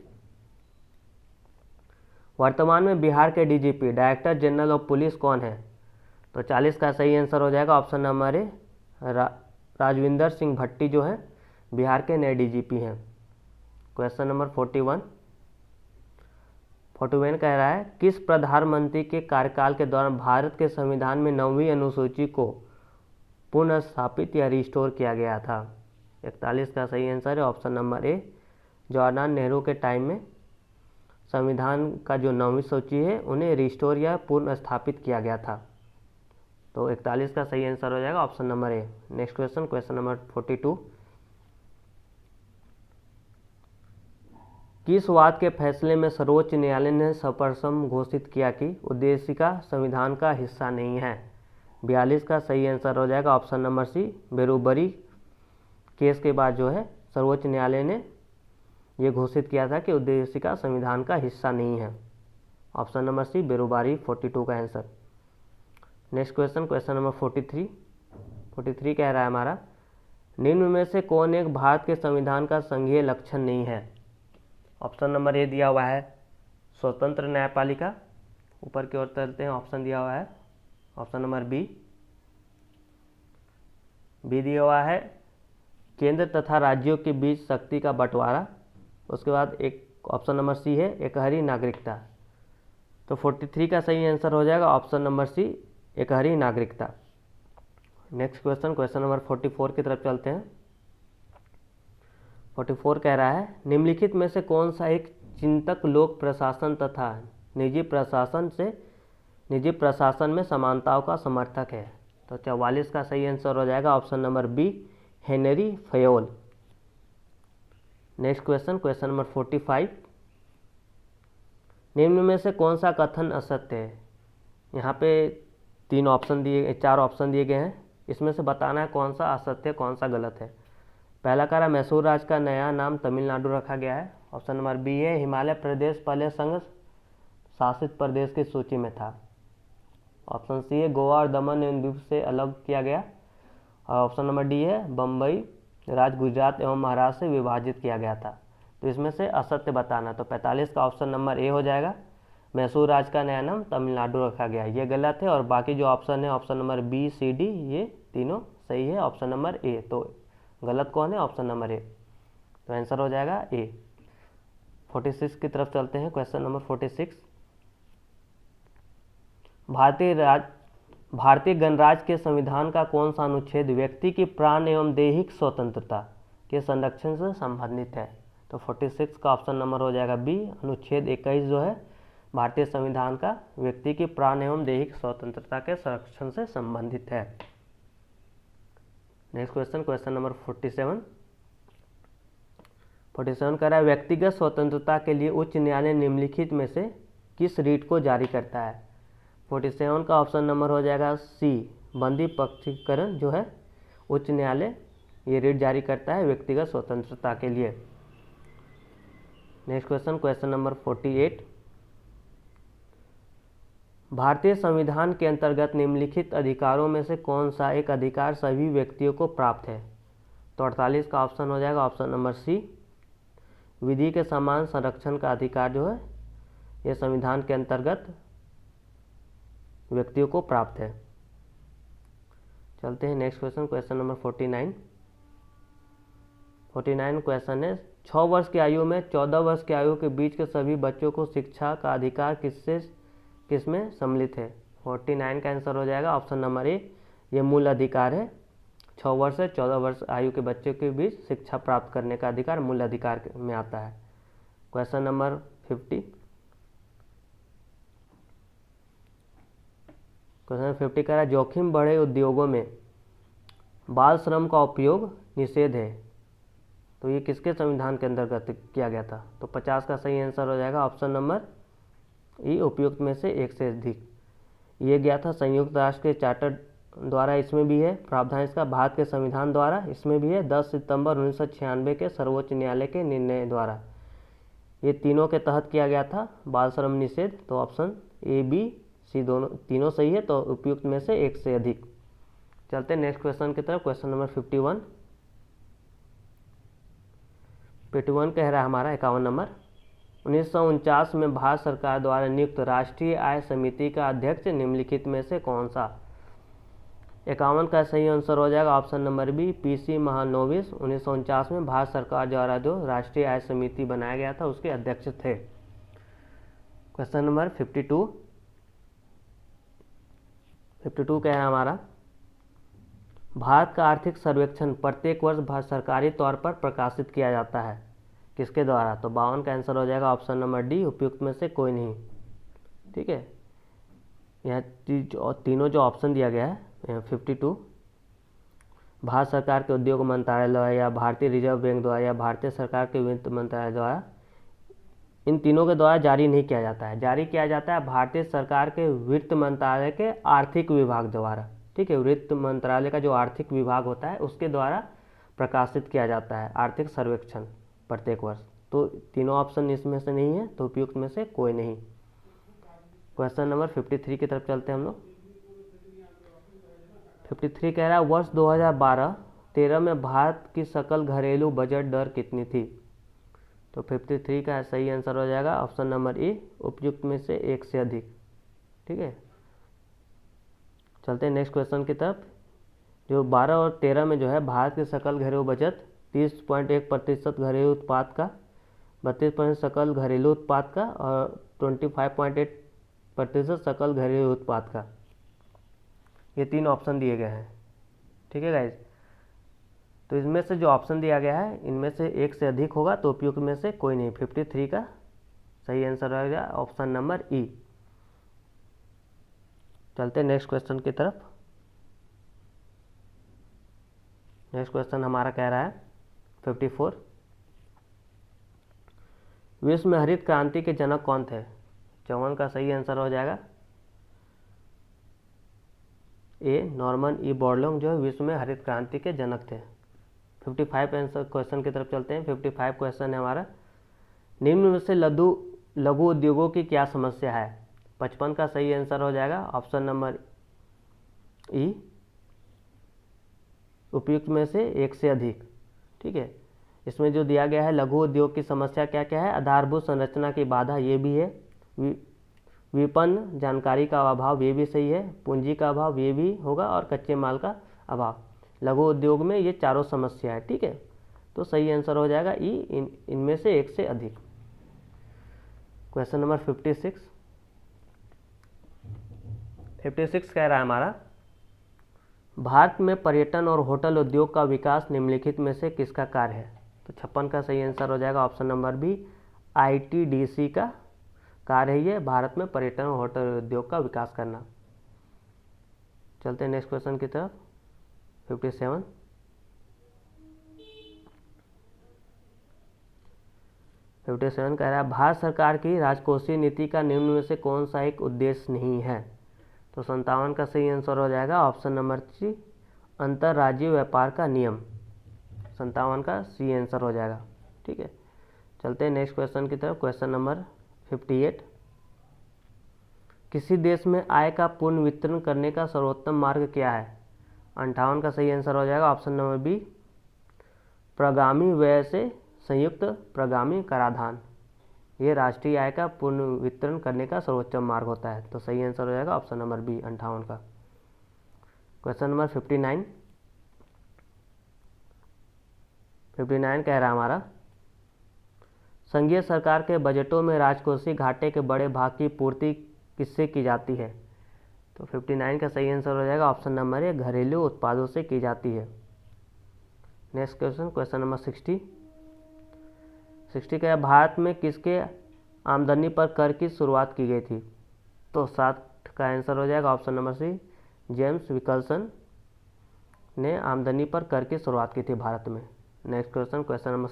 Speaker 1: वर्तमान में बिहार के DGP director general of police कौन है? तो 40 का सही आंसर हो जाएगा option number A, Rajvinder Singh Bhatti जो है बिहार के नए DGP हैं। क्वेश्चन नंबर 41 कह रहा है, किस प्रधानमंत्री के कार्यकाल के दौरान भारत के संविधान में 9वीं अनुसूची को पुनर्स्थापित या रिस्टोर किया गया था? 41 का सही आंसर है ऑप्शन नंबर ए, जवाहरलाल नेहरू के टाइम में संविधान का जो 9वीं सूची है उन्हें रिस्टोर या पुनर्स्थापित किया गया था। तो 41 का सही आंसर हो जाएगा ऑप्शन नंबर ए। नेक्स्ट क्वेश्चन, क्वेश्चन नंबर 42, किस वाद के फैसले में सर्वोच्च न्यायालय ने सपरसम घोषित किया कि उद्देशिका संविधान का हिस्सा नहीं है? 42 का सही आंसर हो जाएगा ऑप्शन नंबर सी, बेरोबरी केस के बाद जो है सर्वोच्च न्यायालय ने ये घोषित किया था कि उद्देशिका संविधान का हिस्सा नहीं है। ऑप्शन नंबर सी, बेरोबरी 42 का answer. Next question, question number 43 कह रहा है हमारा, निम्न में से कौन एक भारत के संविधान का संघीय लक्षण नहीं है? ऑप्शन नंबर ए दिया हुआ है स्वतंत्र न्यायपालिका, ऊपर की ओर चलते हैं, ऑप्शन दिया हुआ है ऑप्शन नंबर बी दिया हुआ है केंद्र तथा राज्यों के बीच शक्ति का बंटवारा। उसके बाद एक ऑप्शन नंबर सी है एकहरी नागरिकता। तो 43 का सही आंसर हो जाएगा ऑप्शन नंबर सी, एकहरी नागरिकता। नेक्स्ट क्वेश्चन, क्वेश्चन नंबर 44 की तरफ चलते हैं। 44 कह रहा है, निम्नलिखित में से कौन सा एक चिंतक लोक प्रशासन तथा निजी प्रशासन में समानताओं का समर्थक है? तो 44 का सही आंसर हो जाएगा option number B, Henri Fayol. Next question, question number 45, निम्न में से कौन सा कथन असत्य है? यहाँ पे 4 ऑप्शन दिए गए हैं, इसमें से बताना है कौन सा असत्य कौन सा गलत है। पहला कह रहा, मैसूर राज्य का नया नाम तमिलनाडु रखा गया है। ऑप्शन नंबर बी है, हिमालय प्रदेश पहले संघ शासित प्रदेश की सूची में था। ऑप्शन सी है, गोवा और दमन एवं द्वीप से अलग किया गया। और ऑप्शन नंबर डी है, बम्बई राज्य गुजरात एवं महाराष्ट्र से विभाजित किया गया था। तो इसमें से असत्य बताना, तो 45 का ऑप्शन नंबर ए हो जाएगा, मैसूर राज्य का नया नाम तमिलनाडु रखा गया, ये गलत है। और बाकी जो ऑप्शन है ऑप्शन नंबर बी, सी, डी, ये तीनों सही है। ऑप्शन नंबर ए, तो गलत कौन है? ऑप्शन नंबर ए। तो आंसर हो जाएगा ए। 46 की तरफ चलते हैं। क्वेश्चन नंबर 46, भारतीय गणराज्य के संविधान का कौन सा अनुच्छेद व्यक्ति की प्राण एवं दैहिक स्वतंत्रता के संरक्षण से संबंधित है? तो 46 का ऑप्शन नंबर हो जाएगा बी, अनुच्छेद 21 जो है भारतीय संविधान का व्यक्ति की प्राण एवं दैहिक स्वतंत्रता के संरक्षण से संबंधित है। नेक्स्ट क्वेश्चन, क्वेश्चन नंबर 47 कह रहा है, व्यक्तिगत स्वतंत्रता के लिए उच्च न्यायालय निम्नलिखित में से किस रीट को जारी करता है? 47 का ऑप्शन नंबर हो जाएगा सी, बंदी पक्षीकरण जो है उच्च न्यायालय ये रीट जारी करता है व्यक्तिगत स्वतंत्रता के लिए। नेक्स्ट क्वेश्चन, क्वेश्चन नंबर 48, भारतीय संविधान के अंतर्गत निम्नलिखित अधिकारों में से कौन सा एक अधिकार सभी व्यक्तियों को प्राप्त है? तो 48 का ऑप्शन हो जाएगा ऑप्शन नंबर सी, विधि के समान संरक्षण का अधिकार जो है ये संविधान के अंतर्गत व्यक्तियों को प्राप्त है। चलते हैं next question, question number 49। 49 question है, 6 वर्ष की आयु में 14 वर्ष की आयु के बीच के सभी बच्चों को शिक्षा का अधिकार किसमें सम्मिलित है? 49 का आंसर हो जाएगा ऑप्शन नंबर ए, ये मूल अधिकार है। 6 वर्ष से 14 वर्ष आयु के बच्चों के बीच शिक्षा प्राप्त करने का अधिकार मूल अधिकार में आता है। Question number 50। क्वेश्चन 50 कह रहा है, जोखिम बढ़े उद्योगों में बाल श्रम का उपयोग निषेध है, तो ये किसके संविधान के अंतर्गत किया गया था? तो 50 का सही आंसर हो जाएगा ऑप्शन नंबर ई, उपयुक्त में से एक से अधिक। ये गया था संयुक्त राष्ट्र के चार्टर द्वारा, इसमें भी है प्रावधान इसका, भारत के संविधान द्वारा इसमें भी है, 10 सितंबर 1996 के सर्वोच्च न्यायालय के निर्णय द्वारा। ये तीनों के तहत किया गया था बाल श्रम निषेध, तो ऑप्शन ए, बी, सी दोनों तीनों सही है, तो उपयुक्त में से एक से अधिक। चलते हैं नेक्स्ट क्वेश्चन की तरफ, क्वेश्चन नंबर 51। 51 कह रहा है हमारा 51 नंबर, 1949 में भारत सरकार द्वारा नियुक्त राष्ट्रीय आय समिति का अध्यक्ष निम्नलिखित में से कौन सा? 51 का सही आंसर हो जाएगा ऑप्शन नंबर बी, पीसी महानोबिस। 1949 में भारत सरकार द्वारा जो राष्ट्रीय आय समिति बनाया गया था उसके अध्यक्ष थे। Question number 52। 52 कह रहा है हमारा, भारत का आर्थिक सर्वेक्षण प्रत्येक वर्ष सरकारी तौर पर प्रकाशित किया जाता है, किसके द्वारा? तो 52 का आंसर हो जाएगा ऑप्शन नंबर डी, उपयुक्त में से कोई नहीं। ठीक है, यह तीनों जो ऑप्शन दिया गया है 52, भारत सरकार के उद्योग मंत्रालय द्वारा या भारतीय रिजर्व बैंक द्वारा या भारतीय सरकार के वित्त मंत्रालय द्वारा, इन तीनों के द्वारा जारी नहीं किया जाता है। जारी किया जाता है भारतीय सरकार के वित्त मंत्रालय के आर्थिक विभाग द्वारा। ठीक है, वित्त मंत्रालय का जो आर्थिक विभाग होता है उसके द्वारा प्रकाशित किया जाता है आर्थिक सर्वेक्षण प्रत्येक वर्ष। तो तीनों ऑप्शन इसमें से नहीं है, तो उपयुक्त में से कोई नहीं। क्वेश्चन नंबर 53 की तरफ चलते हैं हम लोग। 53 कह रहा है, वर्ष 2012-13 में भारत की सकल घरेलू बजट दर कितनी थी? तो 53 का सही आंसर हो जाएगा ऑप्शन नंबर ए, उपयुक्त में से एक से अधिक। ठीक है, चलते हैं नेक्स्ट क्वेश्चन की तरफ। जो 12 और 13 में जो है भारत की सकल घरेलू बजट 30.1% घरेलू उत्पाद का, 32% सकल घरेलू उत्पाद का और 25.8% सकल घरेलू उत्पाद का, ये तीन ऑप्शन दिए गए हैं। ठीक है गाइज, तो इसमें से जो ऑप्शन दिया गया है इनमें से एक से अधिक होगा, तो उपयुक्त में से कोई नहीं। 53 का सही आंसर रहेगा ऑप्शन नंबर ई। चलते हैं नेक्स्ट क्वेश्चन की तरफ। नेक्स्ट क्वेश्चन हमारा कह रहा है 54, विश्व में हरित क्रांति के जनक कौन थे? 54 का सही आंसर हो जाएगा ए, नॉर्मन ई बोरलॉग जो है विश्व में हरित क्रांति के जनक थे। 55 आंसर क्वेश्चन की तरफ चलते हैं। 55 क्वेश्चन है हमारा, निम्न में से लघु उद्योगों की क्या समस्या है? 55 का सही आंसर हो जाएगा ऑप्शन नंबर ई, उपयुक्त में से एक से अधिक। ठीक है, इसमें जो दिया गया है लघु उद्योग की समस्या क्या क्या है? आधारभूत संरचना की बाधा, ये भी है। विपणन जानकारी का अभाव, ये भी सही है। पूंजी का अभाव, ये भी होगा, और कच्चे माल का अभाव। लघु उद्योग में ये चारों समस्या है। ठीक है, तो सही आंसर हो जाएगा ई, इनमें से एक से अधिक। Question number 56। 56 कह रहा है हमारा, भारत में पर्यटन और होटल उद्योग का विकास निम्नलिखित में से किसका कार्य है? तो 56 का सही आंसर हो जाएगा ऑप्शन नंबर बी, आईटीडीसी का कार्य है ये, भारत में पर्यटन और होटल उद्योग का विकास करना। चलते हैं नेक्स्ट क्वेश्चन की तरफ। 57 कह रहा है, भारत सरकार की राजकोषीय नीति का निम्न में से कौन सा एक उद्देश्य नहीं है? तो 57 का सही आंसर हो जाएगा ऑप्शन नंबर सी, अंतर्राज्यीय व्यापार का नियम। 57 का सी आंसर हो जाएगा। ठीक है, चलते हैं नेक्स्ट क्वेश्चन की तरफ। क्वेश्चन नंबर 58, किसी देश में आय का पूर्ण वितरण करने का सर्वोत्तम मार्ग क्या है? 58 का सही आंसर हो जाएगा ऑप्शन नंबर बी, प्रगामी व्यय से संयुक्त प्रगामी कराधान। ये राष्ट्रीय आय का पुनर्वितरण करने का सर्वोत्तम मार्ग होता है। तो सही आंसर हो जाएगा ऑप्शन नंबर बी 58 का। क्वेश्चन नंबर 59 कह रहा है हमारा, संघीय सरकार के बजटों में राजकोषीय घाटे के बड़े भाग की पूर्ति किससे की जाती है? तो 59 का सही आंसर हो जाएगा ऑप्शन नंबर ए, घरेलू उत्पादों से की जाती है। नेक्स्ट क्वेश्चन, क्वेश्चन नंबर 60 का, भारत में किसके आमदनी पर कर की शुरुआत की गई थी? तो 60 का आंसर हो जाएगा option number C, James Wilson ने आमदनी पर कर की शुरुआत की थी भारत में। नेक्स्ट क्वेश्चन, क्वेश्चन नंबर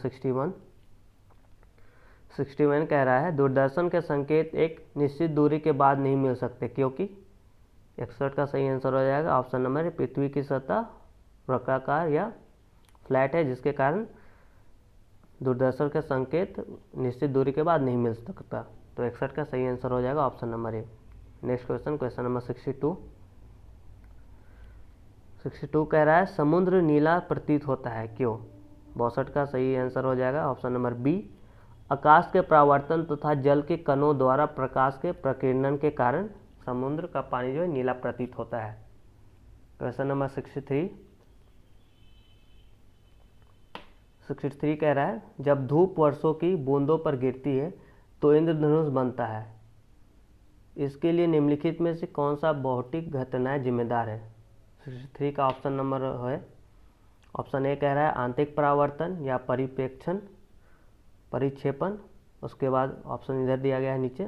Speaker 1: 61 कह रहा है, दूरदर्शन के संकेत एक निश्चित दूरी के बाद नहीं मिल सकते क्योंकि? 61 का सही आंसर हो जाएगा ऑप्शन नंबर ए, पृथ्वी की सतह वृत्ताकार या फ्लैट है, जिसके कारण दूरदर्शन के संकेत निश्चित दूरी के बाद नहीं मिल सकता। तो 61 का सही आंसर हो जाएगा ऑप्शन नंबर ए। नेक्स्ट क्वेश्चन, क्वेश्चन नंबर 62 कह रहा है, समुद्र नीला प्रतीत होता है क्यों? 62 का सही आंसर हो जाएगा ऑप्शन नंबर बी, आकाश के परावर्तन तथा जल के कणों द्वारा प्रकाश के प्रकीर्णन के कारण समुद्र का पानी जो है नीला प्रतीत होता है। क्वेश्चन नंबर 63 कह रहा है, जब धूप वर्षों की बूंदों पर गिरती है तो इंद्रधनुष बनता है, इसके लिए निम्नलिखित में से कौन सा भौतिक घटनाएं जिम्मेदार है? 63 का ऑप्शन नंबर है, ऑप्शन ए कह रहा है आंतरिक परावर्तन या परिक्षेपण, उसके बाद ऑप्शन इधर दिया गया है नीचे,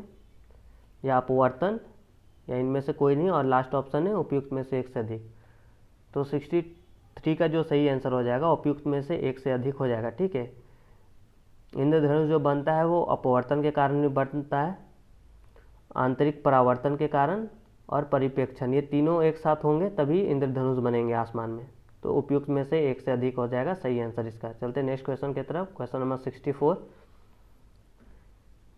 Speaker 1: या अपवर्तन, या इनमें से कोई नहीं, और लास्ट ऑप्शन है उपयुक्त में से एक से अधिक। तो 63 का जो सही आंसर हो जाएगा उपयुक्त में से एक से अधिक हो जाएगा। ठीक है, इंद्रधनुष जो बनता है वो अपवर्तन के कारण भी बनता है, आंतरिक परावर्तन के कारण और परिप्रेक्षण, ये तीनों एक साथ होंगे तभी इंद्रधनुष बनेंगे आसमान में। तो उपयुक्त में से एक से अधिक हो जाएगा सही आंसर इसका। चलते नेक्स्ट क्वेश्चन की तरफ। क्वेश्चन नंबर 64,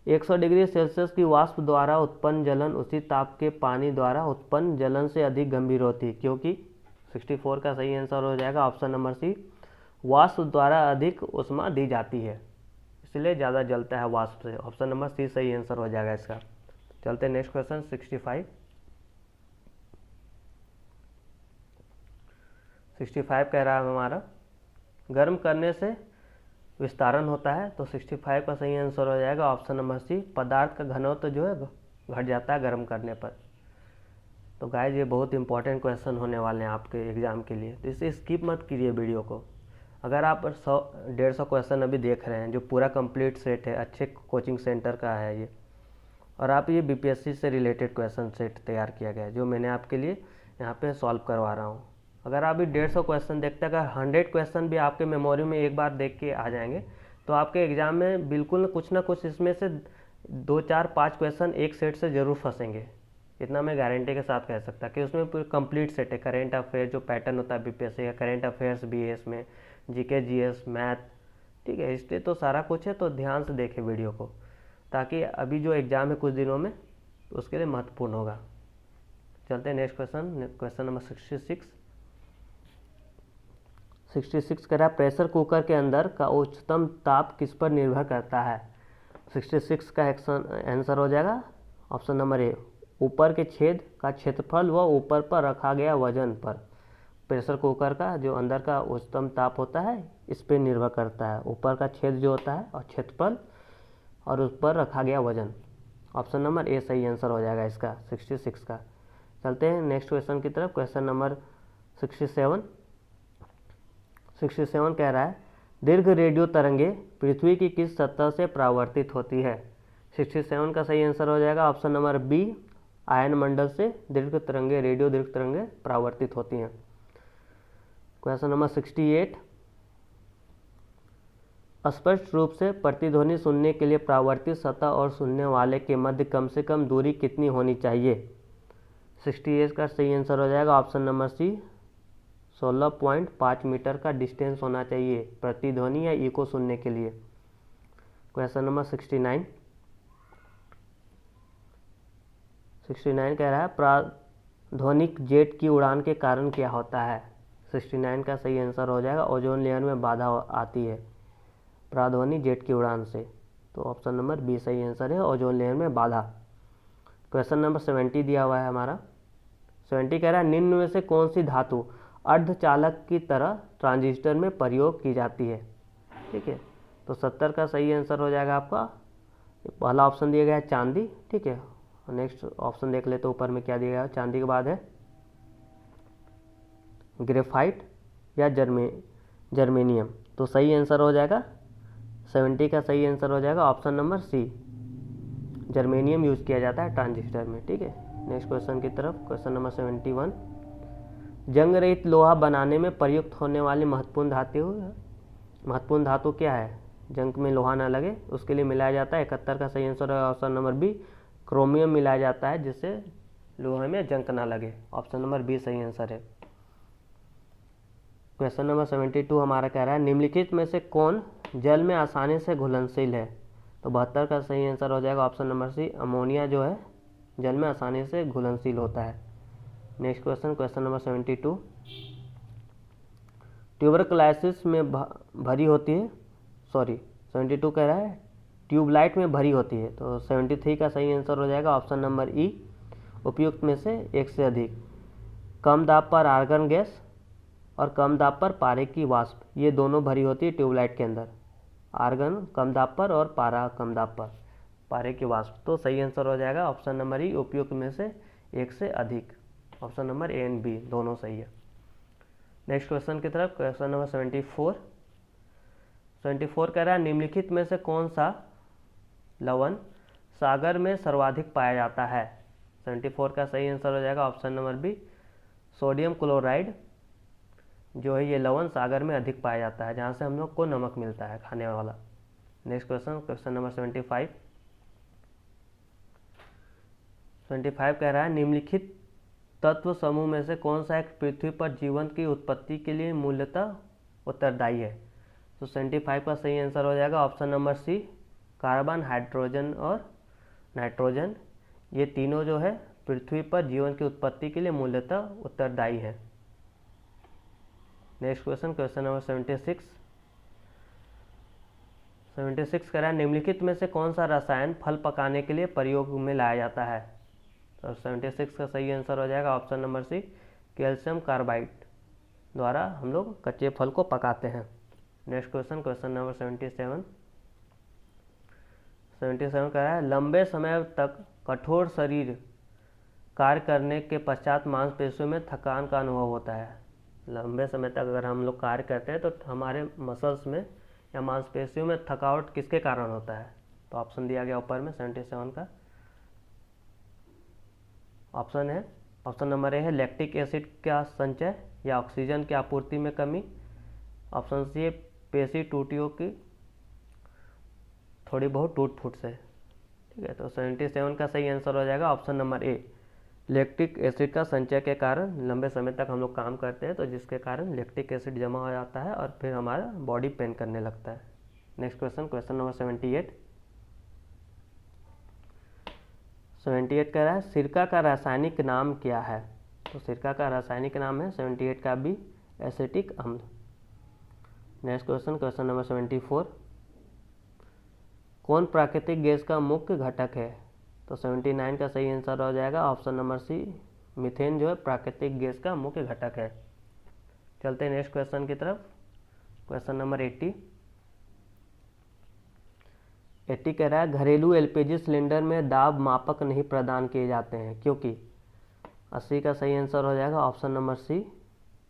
Speaker 1: 100 डिग्री सेल्सियस की वाष्प द्वारा उत्पन्न जलन उसी ताप के पानी द्वारा उत्पन्न जलन से अधिक गंभीर होती है क्योंकि? 64 का सही आंसर हो जाएगा ऑप्शन नंबर सी, वाष्प द्वारा अधिक ऊष्मा दी जाती है, इसलिए ज़्यादा जलता है वाष्प से। ऑप्शन नंबर सी सही आंसर हो जाएगा इसका। चलते नेक्स्ट क्वेश्चन 65 कह रहा है हमारा, गर्म करने से विस्तारण होता है। तो 65 का सही आंसर हो जाएगा ऑप्शन नंबर सी, पदार्थ का घनत्व जो है घट जाता है गर्म करने पर। तो गाइस ये बहुत इंपॉर्टेंट क्वेश्चन होने वाले हैं आपके एग्जाम के लिए, तो इसे स्किप मत कीजिए वीडियो को। अगर आप 100-150 क्वेश्चन अभी देख रहे हैं जो पूरा कंप्लीट सेट है, अच्छे कोचिंग सेंटर का है ये, और आप ये बीपीएससी से रिलेटेड क्वेश्चन सेट तैयार किया गया है जो मैंने आपके लिए यहाँ पे सॉल्व करवा रहा हूँ। अगर आप भी 150 क्वेश्चन देखते हैं, अगर 100 क्वेश्चन भी आपके मेमोरी में एक बार देख के आ जाएंगे तो आपके एग्जाम में बिल्कुल कुछ ना कुछ इसमें से 2, 4, 5 क्वेश्चन एक सेट से ज़रूर फंसेंगे। इतना मैं गारंटी के साथ कह सकता कि उसमें पूरी कंप्लीट सेट है। करेंट अफेयर जो पैटर्न होता है बीपीएससी का, करेंट अफेयर्स भी है इसमें, जीके जीएस मैथ, ठीक है, हिस्ट्री, तो सारा कुछ है। तो ध्यान से देखें वीडियो को, ताकि अभी जो एग्ज़ाम है कुछ दिनों में उसके लिए महत्वपूर्ण होगा। चलते हैं नेक्स्ट क्वेश्चन, क्वेश्चन नंबर 66 कह रहा है, प्रेशर कुकर के अंदर का उच्चतम ताप किस पर निर्भर करता है? 66 का आंसर हो जाएगा ऑप्शन नंबर ए, ऊपर के छेद का क्षेत्रफल व ऊपर पर रखा गया वजन पर। प्रेशर कुकर का जो अंदर का उच्चतम ताप होता है इस पर निर्भर करता है, ऊपर का छेद जो होता है और क्षेत्रफल और उस पर रखा गया वजन। ऑप्शन नंबर ए सही आंसर हो जाएगा इसका 66 का। चलते हैं नेक्स्ट क्वेश्चन की तरफ। क्वेश्चन नंबर 67 कह रहा है, दीर्घ रेडियो तरंगे पृथ्वी की किस सतह से परावर्तित होती है? 67 का सही आंसर हो जाएगा ऑप्शन नंबर बी, आयन मंडल से रेडियो दीर्घ तरंगे परावर्तित होती हैं। क्वेश्चन नंबर 68, स्पष्ट रूप से प्रतिध्वनि सुनने के लिए परावर्तित सतह और सुनने वाले के मध्य कम से कम दूरी कितनी होनी चाहिए? 68 का सही आंसर हो जाएगा ऑप्शन नंबर सी, 16.5 मीटर का डिस्टेंस होना चाहिए प्रतिध्वनि या इको सुनने के लिए। क्वेश्चन नंबर 69 कह रहा है, प्राध्वनिक जेट की उड़ान के कारण क्या होता है? 69 का सही आंसर हो जाएगा, ओजोन लेयर में बाधा आती है प्राध्वनिक जेट की उड़ान से। तो ऑप्शन नंबर बी सही आंसर है, ओजोन लेयर में बाधा। क्वेश्चन नंबर 70 दिया हुआ है हमारा। 70 कह रहा है निम्न में से कौन सी धातु अर्धचालक की तरह ट्रांजिस्टर में प्रयोग की जाती है। ठीक है, तो 70 का सही आंसर हो जाएगा आपका पहला ऑप्शन दिया गया है चांदी। ठीक है, नेक्स्ट ऑप्शन देख लेते ऊपर में क्या दिया गया है। चांदी के बाद है ग्रेफाइट या जर्मेनियम। तो सही आंसर हो जाएगा 70 का सही आंसर हो जाएगा option number C, germanium use किया जाता है ट्रांजिस्टर में। ठीक है, नेक्स्ट क्वेश्चन की तरफ। क्वेश्चन नंबर 71, जंग रहित लोहा बनाने में प्रयुक्त होने वाली महत्वपूर्ण धातु क्या है। जंग में लोहा ना लगे उसके लिए मिलाया जाता है। 71 का सही आंसर है ऑप्शन नंबर बी, क्रोमियम मिलाया जाता है जिससे लोहे में जंग ना लगे। ऑप्शन नंबर बी सही आंसर है। क्वेश्चन नंबर 72 हमारा कह रहा है निम्नलिखित में से कौन जल में आसानी से घुलनशील है। तो 72 का सही आंसर हो जाएगा ऑप्शन नंबर सी, अमोनिया जो है जल में आसानी से घुलनशील होता है। Next question, question number 72, tuberculosis में भरी होती है, 72 कह रहा है ट्यूबलाइट में भरी होती है। तो 73 का सही आंसर हो जाएगा ऑप्शन नंबर ई, उपयुक्त में से एक से अधिक। कम दाब पर आर्गन गैस और कम दाब पर पारे की वाष्प, ये दोनों भरी होती है ट्यूबलाइट के अंदर। आर्गन कम दाब पर और पारा कम दाब पर, पारे की वाष्प। तो सही आंसर हो जाएगा ऑप्शन नंबर ई, उपयुक्त में से एक से अधिक। Option number A and B दोनों सही है। नेक्स्ट क्वेश्चन की तरफ। क्वेश्चन नंबर 74 कह रहा है निम्नलिखित में से कौन सा लवण सागर में सर्वाधिक पाया जाता है। 74 का सही आंसर हो जाएगा option number B, sodium chloride जो है ये लवण सागर में अधिक पाया जाता है, जहाँ से हम लोग को नमक मिलता है खाने वाला। नेक्स्ट क्वेश्चन, क्वेश्चन नंबर 75 कह रहा है निम्नलिखित तत्व समूह में से कौन सा एक पृथ्वी पर जीवन की उत्पत्ति के लिए मूलतः उत्तरदायी है। तो 75 का सही आंसर हो जाएगा option number C, carbon, hydrogen और नाइट्रोजन, ये तीनों जो है पृथ्वी पर जीवन की उत्पत्ति के लिए मूलतः उत्तरदायी है। नेक्स्ट क्वेश्चन, क्वेश्चन नंबर 76 कह रहा है निम्नलिखित में से कौन सा रसायन फल पकाने के लिए प्रयोग में लाया जाता है। तो 76 का सही आंसर हो जाएगा option number C, calcium carbide द्वारा हम लोग कच्चे फल को पकाते हैं। नेक्स्ट क्वेश्चन, क्वेश्चन नंबर 77 कह रहा है लंबे समय तक कठोर शरीर कार्य करने के पश्चात मांसपेशियों में थकान का अनुभव होता है। लंबे समय तक अगर हम लोग कार्य करते हैं तो हमारे मसल्स में या मांसपेशियों में थकावट किसके कारण होता है। तो ऑप्शन दिया गया ऊपर में 77 का ऑप्शन है, ऑप्शन नंबर ए है लैक्टिक एसिड का संचय या ऑक्सीजन की आपूर्ति में कमी। ऑप्शन सी है पेशी टूटियों की थोड़ी बहुत टूट फूट से। ठीक है, तो 77 का सही आंसर हो जाएगा ऑप्शन नंबर ए, लैक्टिक एसिड का संचय के कारण लंबे समय तक हम लोग काम करते हैं तो जिसके कारण लैक्टिक एसिड जमा हो जाता है और फिर हमारा बॉडी पेन करने लगता है। नेक्स्ट क्वेश्चन, क्वेश्चन नंबर 78 कह रहा है सिरका का रासायनिक नाम क्या है। तो सिरका का रासायनिक नाम है 78 का बी, एसिटिक अम्ल। नेक्स्ट क्वेश्चन, क्वेश्चन नंबर 74, कौन प्राकृतिक गैस का मुख्य घटक है। तो 79 का सही आंसर हो जाएगा ऑप्शन नंबर सी, मीथेन जो है प्राकृतिक गैस का मुख्य घटक है। चलते हैं नेक्स्ट क्वेश्चन की तरफ। क्वेश्चन नंबर 80 कह रहा है घरेलू एलपीजी सिलेंडर में दाब मापक नहीं प्रदान किए जाते हैं क्योंकि। 80 का सही आंसर हो जाएगा ऑप्शन नंबर सी,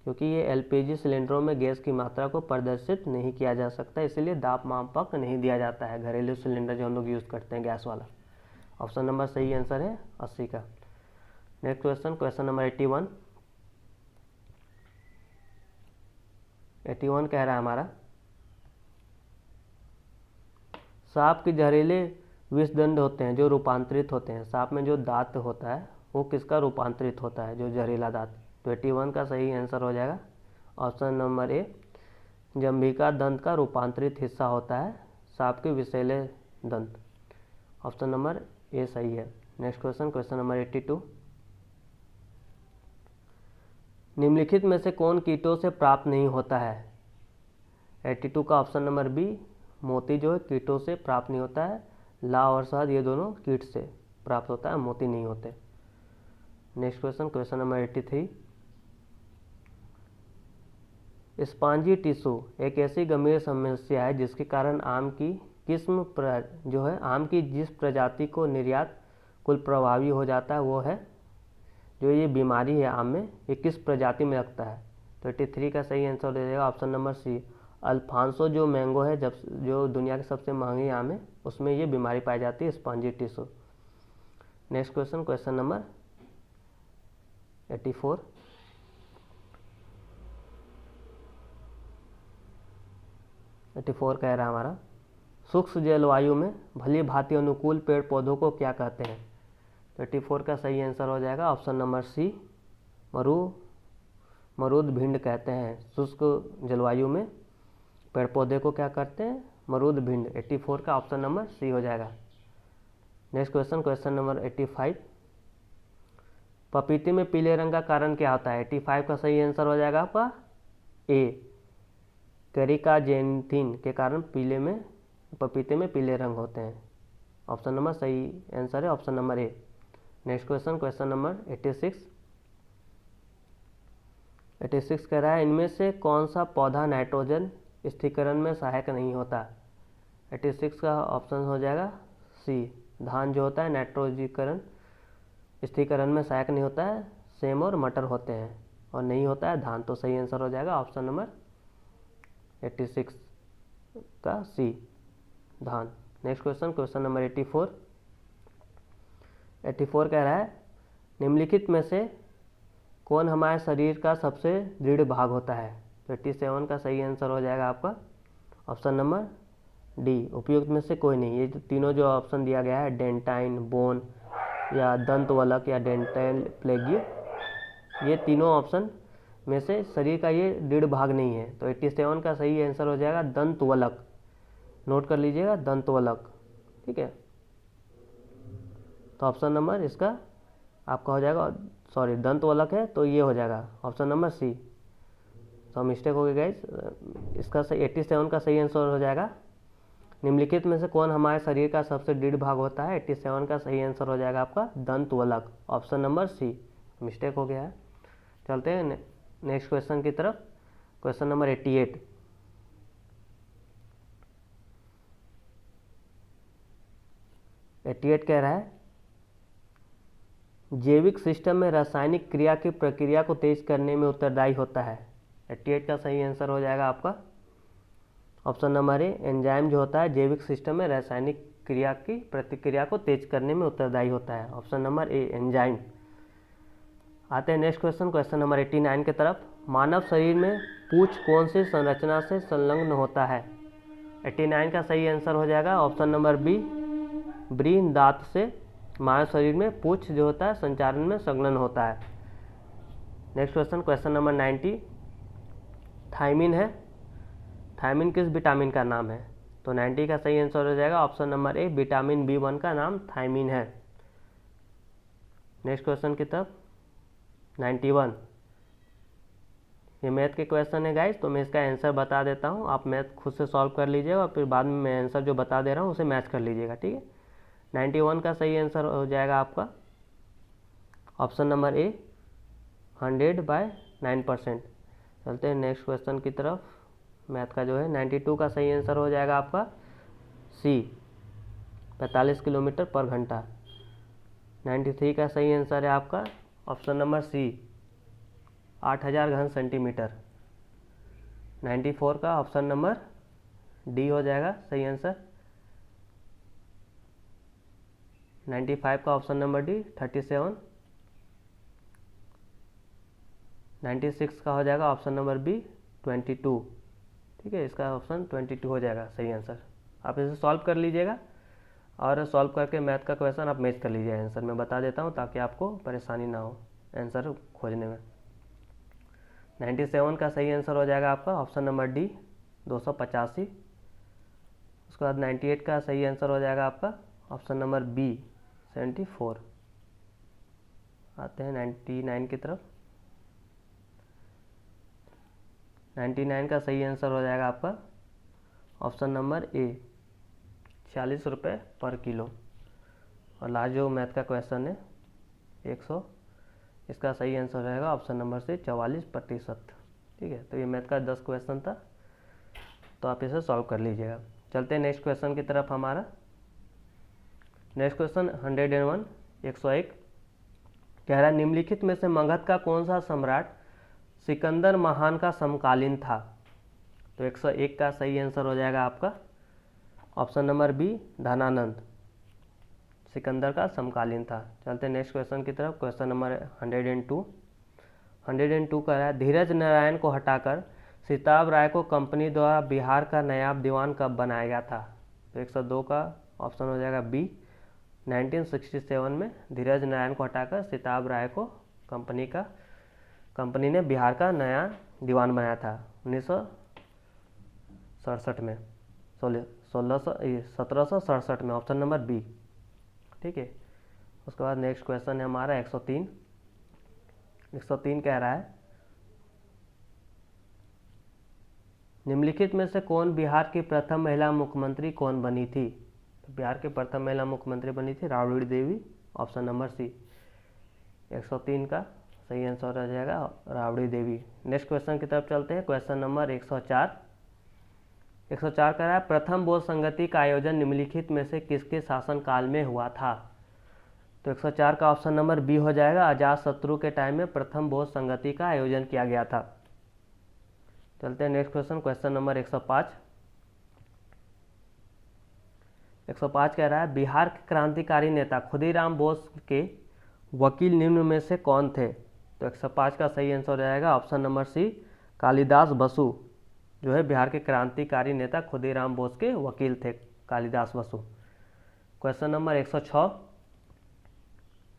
Speaker 1: क्योंकि ये एलपीजी सिलेंडरों में गैस की मात्रा को प्रदर्शित नहीं किया जा सकता, इसलिए दाब मापक नहीं दिया जाता है घरेलू सिलेंडर जो हम लोग यूज़ करते हैं गैस वाला। ऑप्शन नंबर सही आंसर है 80 का। नेक्स्ट क्वेश्चन, क्वेश्चन नंबर 81 कह रहा है हमारा सांप के जहरीले विषदंड होते हैं जो रूपांतरित होते हैं। सांप में जो दांत होता है वो किसका रूपांतरित होता है, जो जहरीला दांत। तो 81 का सही आंसर हो जाएगा ऑप्शन नंबर ए, जंभिका दंत का रूपांतरित हिस्सा होता है सांप के विषैले दंत। ऑप्शन नंबर ए सही है। नेक्स्ट क्वेश्चन, क्वेश्चन नंबर 82, निम्नलिखित में से कौन कीटों से प्राप्त नहीं होता है। 82 का ऑप्शन नंबर बी, मोती जो है कीटों से प्राप्त नहीं होता है। लाव और शहद ये दोनों कीट से प्राप्त होता है, मोती नहीं होते। Next question, question number 83। Spongy tissue एक ऐसी गंभीर समस्या है जिसके कारण आम की किस्म जो है आम की जिस प्रजाति को निर्यात कुल प्रभावी हो जाता है वो है, जो ये बीमारी है आम में, ये किस प्रजाति में लगता है। तो 83 का सही आंसर हो जाएगा ऑप्शन नंबर सी, अल्फांसो जो मैंगो है, जब जो दुनिया के सबसे महंगी आम है, उसमें ये बीमारी पाई जाती है, spongy tissue. Next question, question number 84। 84 कह रहा है हमारा, शुष्क जलवायु में भली भांति अनुकूल पेड़ पौधों को क्या कहते हैं। तो 84 का सही आंसर हो जाएगा ऑप्शन नंबर सी, मरुद भिंड कहते हैं। शुष्क जलवायु में पेड़ पौधे को क्या करते हैं, मरुद भिंड। 84 का ऑप्शन नंबर सी हो जाएगा। Next question, question number 85। पपीते में पीले रंग का कारण क्या होता है। 85 का सही आंसर हो जाएगा आपका ए, कैरिकाजेंथिन के कारण पपीते में पीले रंग होते हैं। ऑप्शन नंबर सही आंसर है ऑप्शन नंबर ए। Next question, question number 86। 86 कह रहा है, इनमें से कौन सा पौधा नाइट्रोजन स्थिरीकरण में सहायक नहीं होता। 86 का ऑप्शन हो जाएगा सी, धान जो होता है नाइट्रोजीकरण स्थिरीकरण में सहायक नहीं होता है, सेम और मटर होते हैं, और नहीं होता है धान। तो सही आंसर हो जाएगा ऑप्शन नंबर 86 का सी, धान। Next question, question number 84। 84 कह रहा है, निम्नलिखित में से कौन हमारे शरीर का सबसे दृढ़ भाग होता है। तो 87 का सही आंसर हो जाएगा आपका ऑप्शन नंबर डी, उपयुक्त में से कोई नहीं। ये जो तीनों जो ऑप्शन दिया गया है, डेंटाइन, बोन या दंतवलक या डेंटाइल प्लेगी, ये तीनों ऑप्शन में से शरीर का ये दृढ़ भाग नहीं है। तो 87 का सही आंसर हो जाएगा दंतवलक। नोट कर लीजिएगा, दंतवलक, ठीक है। तो ऑप्शन नंबर इसका आपका हो जाएगा, सॉरी दंतवलक है तो ये हो जाएगा ऑप्शन नंबर सी। तो मिस्टेक हो गई गाइस, इसका सही 87 का सही आंसर हो जाएगा, निम्नलिखित में से कौन हमारे शरीर का सबसे दृढ़ भाग होता है। 87 का सही आंसर हो जाएगा आपका दंतवलक, ऑप्शन नंबर सी। मिस्टेक हो गया है। चलते हैं नेक्स्ट क्वेश्चन की तरफ, क्वेश्चन नंबर 88। 88 कह रहा है, जैविक सिस्टम में रासायनिक क्रिया की प्रक्रिया को तेज करने में उत्तरदायी होता है। 88 का सही आंसर हो जाएगा आपका ऑप्शन नंबर ए, एंजाइम जो होता है जैविक सिस्टम में रासायनिक क्रिया की प्रतिक्रिया को तेज करने में उत्तरदायी होता है, ऑप्शन नंबर ए, एंजाइम। आते हैं नेक्स्ट क्वेश्चन, क्वेश्चन नंबर 89 की तरफ। मानव शरीर में पूंछ कौन सी संरचना से संलग्न होता है। 89 का सही आंसर हो जाएगा ऑप्शन नंबर बी, ब्रीन दांत से मानव शरीर में पूंछ जो होता है संचारण में संलग्न होता है। Next question, question number 90। Thiamine है, थायमिन किस विटामिन का नाम है। तो 90 का सही आंसर हो जाएगा ऑप्शन नंबर ए, विटामिन B1 का नाम थायमिन है। नेक्स्ट क्वेश्चन की तरफ 91। ये मैथ के क्वेश्चन है गाइस, तो मैं इसका आंसर बता देता हूँ, आप मैथ खुद से सॉल्व कर लीजिएगा और फिर बाद में मैं आंसर जो बता दे रहा हूँ उसे मैच कर लीजिएगा, ठीक है। 91 का सही आंसर हो जाएगा आपका ऑप्शन नंबर ए, 100/9%। चलते हैं नेक्स्ट क्वेश्चन की तरफ, मैथ का जो है 92 का सही आंसर हो जाएगा आपका सी, 45 किलोमीटर पर घंटा। 93 का सही आंसर है आपका ऑप्शन नंबर सी, 8000 घन सेंटीमीटर। 94 का ऑप्शन नंबर डी हो जाएगा सही आंसर। 95 का ऑप्शन नंबर डी, 37। 96 का हो जाएगा ऑप्शन नंबर बी, 22, ठीक है। इसका ऑप्शन 22 हो जाएगा सही आंसर। आप इसे सॉल्व कर लीजिएगा और सॉल्व करके मैथ का क्वेश्चन आप मैच कर लीजिए आंसर। मैं बता देता हूँ ताकि आपको परेशानी ना हो आंसर खोजने में। 97 का सही आंसर हो जाएगा आपका ऑप्शन नंबर डी, 285। उसके बाद 98 का सही आंसर हो जाएगा आपका ऑप्शन नंबर बी, 74। आते हैं 99 की तरफ। 99 का सही आंसर हो जाएगा आपका ऑप्शन नंबर ए 46 रुपये पर किलो। और लास्ट जो मैथ का क्वेश्चन है 100, इसका सही आंसर रहेगा ऑप्शन नंबर सी 44%। ठीक है, तो ये मैथ का 10 क्वेश्चन था, तो आप इसे सॉल्व कर लीजिएगा। चलते हैं नेक्स्ट क्वेश्चन की तरफ। हमारा नेक्स्ट क्वेश्चन 101 101 कह रहा है निम्नलिखित में से मगध का कौन सा सम्राट सिकंदर महान का समकालीन था। तो 101 का सही आंसर हो जाएगा आपका option number B Dhananand, Sikandar का समकालीन था। चलते हैं नेक्स्ट क्वेश्चन की तरफ। क्वेश्चन नंबर 102 कह रहा है धीरज नारायण को हटाकर सिताब राय को कंपनी द्वारा बिहार का नायब दीवान कब बनाया गया था। तो 102 का ऑप्शन हो जाएगा बी 1967 में धीरज नारायण को हटाकर सिताब राय को कंपनी ने बिहार का नया दीवान बनाया था 1967 में 1767 में, ऑप्शन नंबर बी। ठीक है, उसके बाद नेक्स्ट क्वेश्चन है हमारा 103 कह रहा है निम्नलिखित में से कौन बिहार की प्रथम महिला मुख्यमंत्री कौन बनी थी। तो बिहार की प्रथम महिला मुख्यमंत्री बनी थी राबड़ी देवी, ऑप्शन नंबर सी। 103 का सही आंसर हो जाएगा राबड़ी देवी। नेक्स्ट क्वेश्चन की तरफ चलते हैं। क्वेश्चन नंबर 104 कह रहा है प्रथम बोध संगति का आयोजन निम्नलिखित में से किसके शासनकाल में हुआ था। तो 104 का ऑप्शन नंबर बी हो जाएगा अजातशत्रु के टाइम में प्रथम बोध संगति का आयोजन किया गया था। चलते हैं नेक्स्ट क्वेश्चन। क्वेश्चन नंबर 105 कह रहा है बिहार के क्रांतिकारी नेता खुदीराम बोस के वकील निम्न में से कौन थे। तो 105 का सही आंसर हो जाएगा option number C Kalidas Basu, जो है बिहार के क्रांतिकारी नेता खुदीराम बोस के वकील थे कालिदास बसु। क्वेश्चन नंबर 106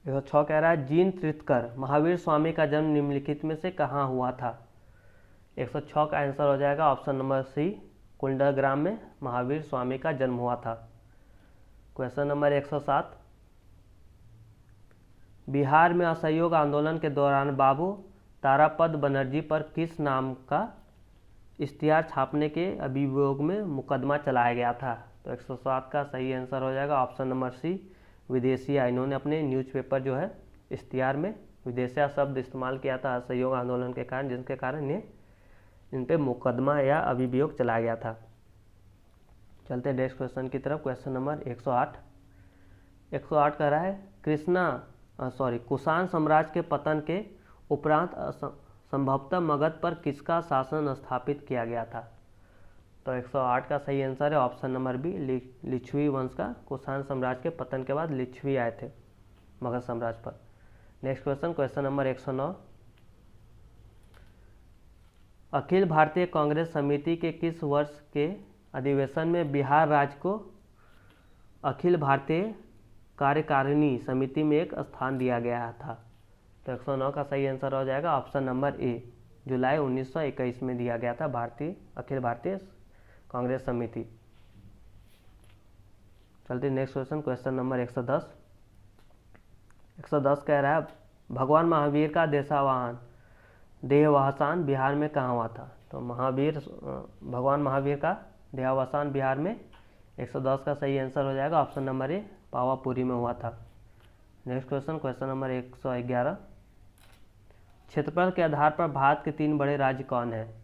Speaker 1: कह रहा है जीन तीर्थकर महावीर स्वामी का जन्म निम्नलिखित में से कहाँ हुआ था। 106 का आंसर हो जाएगा ऑप्शन नंबर सी कुंडग्राम में महावीर स्वामी का जन्म हुआ था। क्वेश्चन नंबर 107 बिहार में असहयोग आंदोलन के दौरान बाबू तारापद बनर्जी पर किस नाम का इश्तिहार छापने के अभियोग में मुकदमा चलाया गया था। तो 107 का सही आंसर हो जाएगा ऑप्शन नंबर सी विदेशिया। इन्होंने अपने न्यूज़पेपर जो है इश्तिहार में विदेशिया शब्द इस्तेमाल किया था असहयोग आंदोलन के कारण, जिसके कारण इन पे मुकदमा या अभियोग चलाया गया था। चलते हैं नेक्स्ट क्वेश्चन की तरफ। क्वेश्चन नंबर 108 कह रहा है कुषाण साम्राज्य के पतन के उपरांत संभवतः मगध पर किसका शासन स्थापित किया गया था। तो 108 का सही आंसर है ऑप्शन नंबर बी लिच्छवी वंश का। कुषाण साम्राज्य के पतन के बाद लिच्छवी आए थे मगध साम्राज्य पर। Next question number 109 Akhil Bharatiya Congress समिति के किस वर्ष के अधिवेशन में बिहार राज्य को अखिल भारतीय कार्यकारिणी समिति में एक स्थान दिया गया था। तो 109 का सही आंसर हो जाएगा ऑप्शन नंबर ए जुलाई 1921 में दिया गया था अखिल भारतीय कांग्रेस समिति। चलते नेक्स्ट क्वेश्चन नंबर 110 कह रहा है भगवान महावीर का देहावसान बिहार में कहाँ हुआ था। तो भगवान महावीर का देहावसान बिहार में 110 का सही आंसर हो जाएगा ऑप्शन नंबर ए पावापुरी में हुआ था। नेक्स्ट क्वेश्चन नंबर 111 क्षेत्रफल के आधार पर भारत के 3 बड़े राज्य कौन है।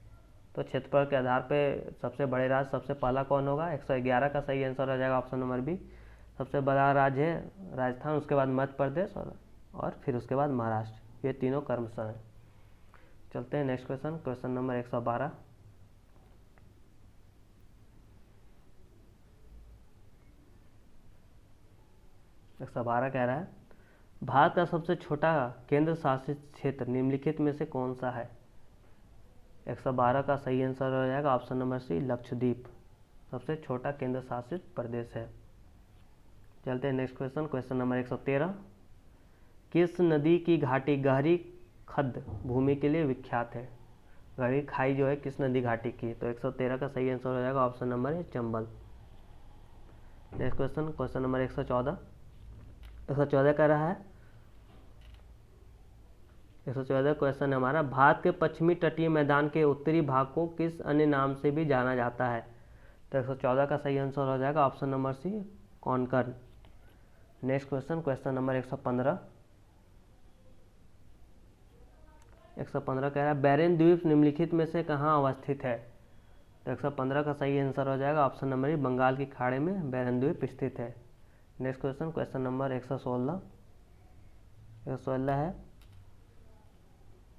Speaker 1: तो क्षेत्रफल के आधार पर सबसे बड़े राज्य सबसे पहला कौन होगा। 111 का सही आंसर हो जाएगा ऑप्शन नंबर बी सबसे बड़ा राज्य है राजस्थान, उसके बाद मध्य प्रदेश और फिर उसके बाद महाराष्ट्र। ये तीनों क्रमशः हैं। चलते हैं नेक्स्ट क्वेश्चन नंबर 112 कह रहा है भारत का सबसे छोटा केंद्र शासित क्षेत्र निम्नलिखित में से कौन सा है। 112 का सही आंसर हो जाएगा ऑप्शन नंबर सी लक्षद्वीप सबसे छोटा केंद्र शासित प्रदेश है। चलते हैं नेक्स्ट क्वेश्चन नंबर 113 किस नदी की घाटी गहरी खद्द भूमि के लिए विख्यात है। गहरी खाई जो है किस नदी घाटी की। तो 113 का सही आंसर हो जाएगा ऑप्शन नंबर ए चंबल। नेक्स्ट क्वेश्चन नंबर 114 कह रहा है 114 क्वेश्चन हमारा भारत के पश्चिमी तटीय मैदान के उत्तरी भाग को किस अन्य नाम से भी जाना जाता है। तो 114 का सही आंसर हो जाएगा option number C, concern. Next question, question number 115। 115 कह रहा है बैरेन द्वीप निम्नलिखित में से कहाँ अवस्थित है। तो 115 का सही आंसर हो जाएगा ऑप्शन नंबर ए, बंगाल की खाड़ी में बैरेन द्वीप स्थित है। Next question, question number 116। 116 है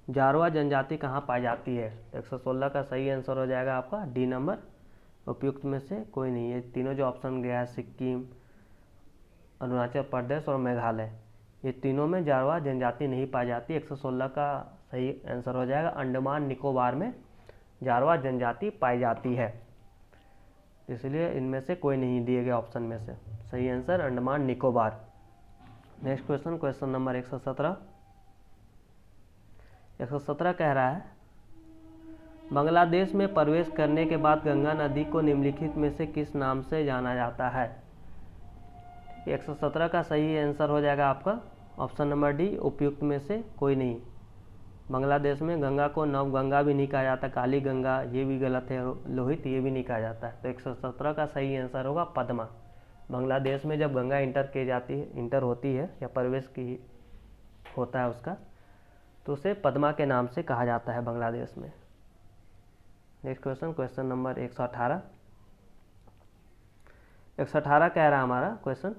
Speaker 1: जारवा जनजाति कहाँ पाई जाती है। तो 116 का सही आंसर हो जाएगा आपका डी नंबर, उपयुक्त में से कोई नहीं। ये तीनों जो ऑप्शन गया है, सिक्किम, अरुणाचल प्रदेश और मेघालय, ये तीनों में जारवा जनजाति नहीं पाई जाती। 116 का सही आंसर हो जाएगा अंडमान निकोबार में जारवा जनजाति पाई जाती है, इसलिए इनमें से कोई नहीं दिए गए ऑप्शन में से। सही answer Andaman Nicobar. Next question, question number 117। 117 कह रहा है बांग्लादेश में प्रवेश करने के बाद गंगा नदी को निम्नलिखित में से किस नाम से जाना जाता है। 117 का सही आंसर हो जाएगा आपका ऑप्शन नंबर डी, उपयुक्त में से कोई नहीं। बांग्लादेश में गंगा को नव गंगा भी नहीं कहा जाता, काली गंगा ये भी गलत है, लोहित ये भी नहीं कहा जाता है। तो 117 का सही आंसर होगा पद्मा। बांग्लादेश में जब गंगा इंटर होती है या प्रवेश की होता है उसका, तो उसे पद्मा के नाम से कहा जाता है बांग्लादेश में। Next question, question number 118। 118 कह रहा है हमारा क्वेश्चन,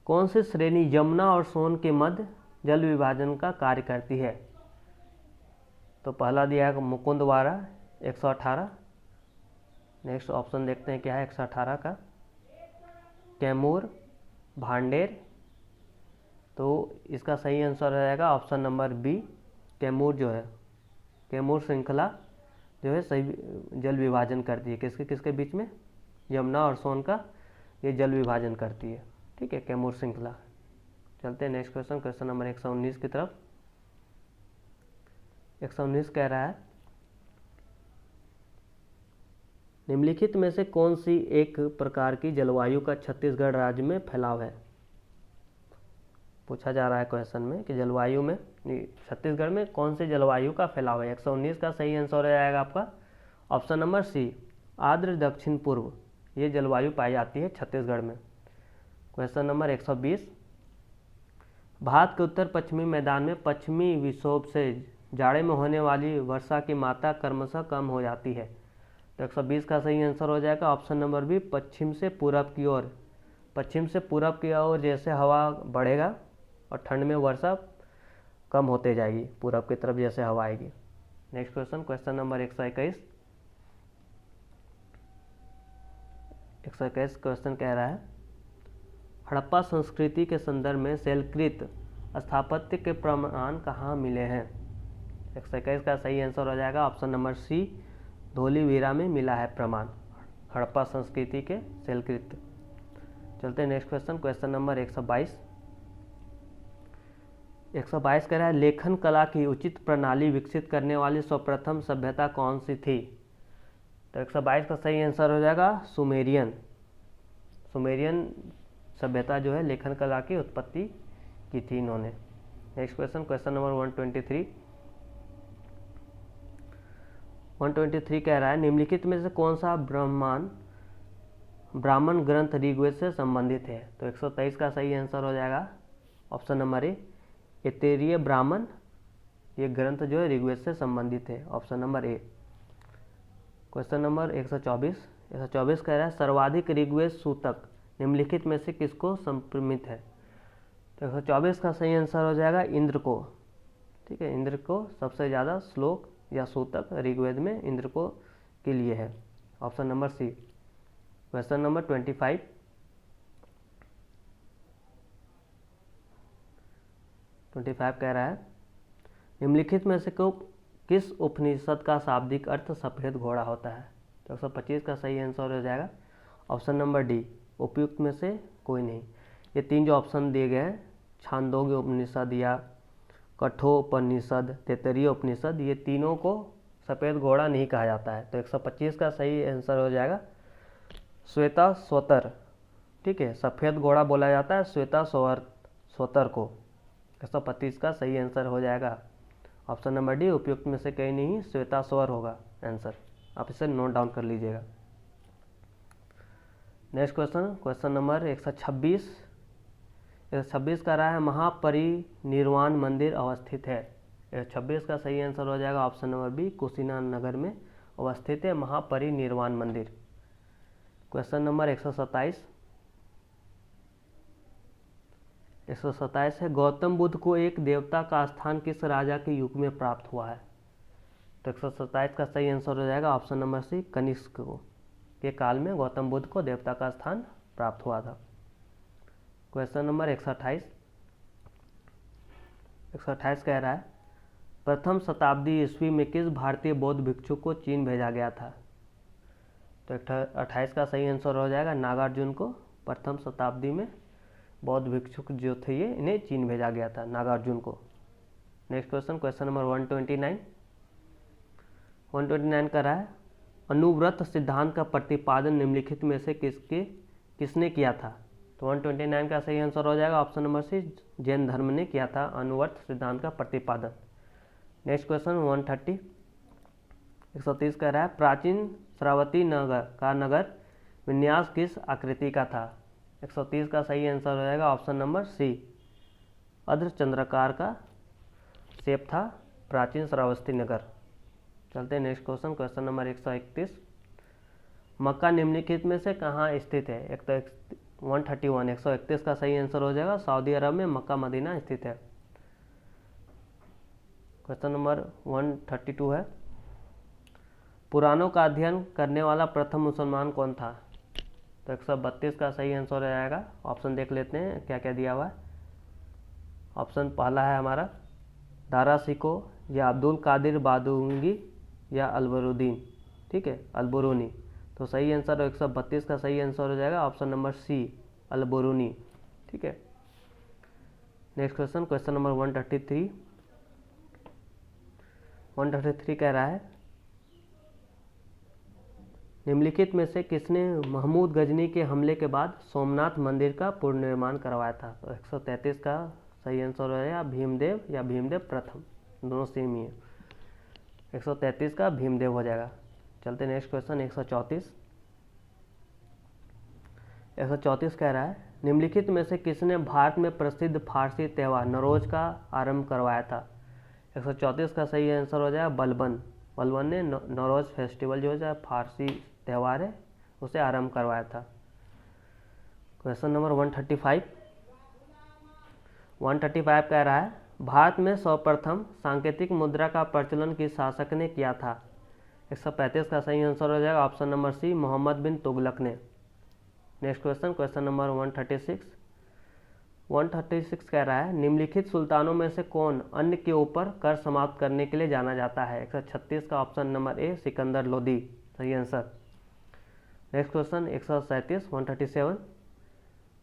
Speaker 1: कौन सी श्रेणी यमुना और सोन के मध्य जल विभाजन का कार्य करती है। तो पहला दिया है मुकुंदवारा 118। नेक्स्ट ऑप्शन देखते हैं क्या है 118 का, कैमूर, भांडेर। तो इसका सही आंसर हो जाएगा ऑप्शन नंबर बी, कैमूर जो है, कैमूर श्रृंखला जो है सही जल विभाजन करती है किसके किसके बीच में, यमुना और सोन का ये जल विभाजन करती है। ठीक है, कैमूर श्रृंखला। चलते हैं नेक्स्ट क्वेश्चन, क्वेश्चन नंबर 119 की तरफ। 119 कह रहा है निम्नलिखित में से कौन सी एक प्रकार की जलवायु का छत्तीसगढ़ राज्य में फैलाव है। पूछा जा रहा है क्वेश्चन में कि जलवायु में छत्तीसगढ़ में कौन सी जलवायु का फैलाव है। 119 का सही आंसर हो जाएगा आपका ऑप्शन नंबर सी, आर्द्र दक्षिण पूर्व, ये जलवायु पाई जाती है छत्तीसगढ़ में। क्वेश्चन नंबर 120, भारत के उत्तर पश्चिमी मैदान में पश्चिमी विक्षोभ से जाड़े में होने वाली वर्षा की मात्रा क्रमशः कम हो जाती है। तो 120 का सही आंसर हो जाएगा ऑप्शन नंबर बी, पश्चिम से पूरब की ओर। पश्चिम से पूरब की ओर जैसे हवा बढ़ेगा और ठंड में वर्षा कम होते जाएगी, पूरब की तरफ जैसे हवा आएगी। Next question, question number 121। 121 question कह रहा है हड़प्पा संस्कृति के संदर्भ में शैलकृत स्थापत्य के प्रमाण कहाँ मिले हैं। 121 का सही आंसर हो जाएगा ऑप्शन नंबर सी, धोलीवीरा में मिला है प्रमाण हड़प्पा संस्कृति के शैलकृत। चलते हैं नेक्स्ट क्वेश्चन, क्वेश्चन नंबर 122। 122 कह रहा है लेखन कला की उचित प्रणाली विकसित करने वाली सर्वप्रथम सभ्यता कौन सी थी। तो 122 का सही आंसर हो जाएगा सुमेरियन। सुमेरियन सभ्यता जो है लेखन कला की उत्पत्ति की थी इन्होंने। Next question, question number 123। 123 कह रहा है निम्नलिखित में से कौन सा ब्राह्मण ग्रंथ ऋग्वेद से संबंधित है। तो 123 का सही आंसर हो जाएगा ऑप्शन नंबर ए, ऐतरेय ब्राह्मण, ये ग्रंथ जो है ऋग्वेद से संबंधित है, ऑप्शन नंबर ए। Question number 124। 124 कह रहा है सर्वाधिक ऋग्वेद सूतक निम्नलिखित में से किसको समर्पित है। तो 124 का सही आंसर हो जाएगा इंद्र को। ठीक है, इंद्र को सबसे ज़्यादा श्लोक या सूतक ऋग्वेद में इंद्र को के लिए है, option number C. Question number 25। 25 कह रहा है निम्नलिखित में से किस उपनिषद का शाब्दिक अर्थ सफ़ेद घोड़ा होता है। तो 125 का सही आंसर हो जाएगा ऑप्शन नंबर डी, उपयुक्त में से कोई नहीं। ये तीन जो ऑप्शन दिए गए हैं, छांदोग्य उपनिषद या कठोपनिषद, तैत्तिरीय उपनिषद, ये तीनों को सफ़ेद घोड़ा नहीं कहा जाता है। तो 125 का सही आंसर हो जाएगा श्वेताश्वतर। ठीक है, सफ़ेद घोड़ा बोला जाता है श्वेताश्वतर को। 125 का सही आंसर हो जाएगा ऑप्शन नंबर डी, उपयुक्त में से कहीं नहीं, श्वेताश्वर होगा आंसर। आप इसे नोट डाउन कर लीजिएगा। Next question, question number 126। 126 का रहा है महापरिनिर्वाण मंदिर अवस्थित है। 126 का सही आंसर हो जाएगा ऑप्शन नंबर बी, कुशीनगर में अवस्थित है महापरिनिर्वाण मंदिर। Question number 127। 127 है, गौतम बुद्ध को एक देवता का स्थान किस राजा के युग में प्राप्त हुआ है? तो 127 का सही आंसर हो जाएगा ऑप्शन नंबर सी, कनिष्क के काल में गौतम बुद्ध को देवता का स्थान प्राप्त हुआ था। Question number 128। 128 कह रहा है, प्रथम शताब्दी ईस्वी में किस भारतीय बौद्ध भिक्षु को चीन भेजा गया था? तो 28 का सही आंसर हो जाएगा नागार्जुन को प्रथम शताब्दी में बौद्ध भिक्षुक जो थे ये इन्हें चीन भेजा गया था, नागार्जुन को। Next question, question number 129। 129 का रहा है, अनुव्रत सिद्धांत का प्रतिपादन निम्नलिखित में से किसने किया था? तो 129 का सही आंसर हो जाएगा ऑप्शन नंबर सी, जैन धर्म ने किया था अनुव्रत सिद्धांत का प्रतिपादन। Next question 130। 130 का रहा है, प्राचीन श्रावती नगर विन्यास किस आकृति का था? 130 का सही आंसर हो जाएगा ऑप्शन नंबर सी, अर्धचंद्राकार का शेप था प्राचीन श्रावस्ती नगर। चलते हैं नेक्स्ट क्वेश्चन, क्वेश्चन नंबर 131। मक्का निम्नलिखित में से कहाँ स्थित है? एक तो 131, 131 का सही आंसर हो जाएगा सऊदी अरब में मक्का मदीना स्थित है। क्वेश्चन नंबर 132 है, पुराणों का अध्ययन करने वाला प्रथम मुसलमान कौन था? तो 132 का सही आंसर हो जाएगा, ऑप्शन देख लेते हैं क्या क्या दिया हुआ है। ऑप्शन पहला है हमारा दारा शिको या अब्दुल कादिर बादुंगी या अलबरुद्दीन, ठीक है, अलबरूनी। तो सही आंसर 132 का सही आंसर हो जाएगा ऑप्शन नंबर सी, अलबरूनी, ठीक है। Next question, question number 133। 133 कह रहा है, निम्नलिखित में से किसने महमूद गजनी के हमले के बाद सोमनाथ मंदिर का पुनर्निर्माण करवाया था? तो 133 का सही आंसर हो जाएगा भीमदेव या भीमदेव प्रथम, दोनों सेम ही है। 133 का भीमदेव हो जाएगा। चलते नेक्स्ट क्वेश्चन 134। 134 कह रहा है, निम्नलिखित में से किसने भारत में प्रसिद्ध फारसी त्यौहार नौरोज का आरंभ करवाया था? 134 का सही आंसर हो जाएगा बलबन। बलबन ने नौरोज फेस्टिवल जो है फारसी त्यौहार है उसे आरंभ करवाया था। Question number 135। 135 कह रहा है, भारत में सर्वप्रथम सांकेतिक मुद्रा का प्रचलन किस शासक ने किया था? 135 का सही आंसर हो जाएगा ऑप्शन नंबर सी, मोहम्मद बिन तुगलक ने। Next question, question number 136। 136 कह रहा है, निम्नलिखित सुल्तानों में से कौन अन्न के ऊपर कर समाप्त करने के लिए जाना जाता है? 136 का ऑप्शन नंबर ए, सिकंदर लोदी, सही आंसर। Next question 137। 137,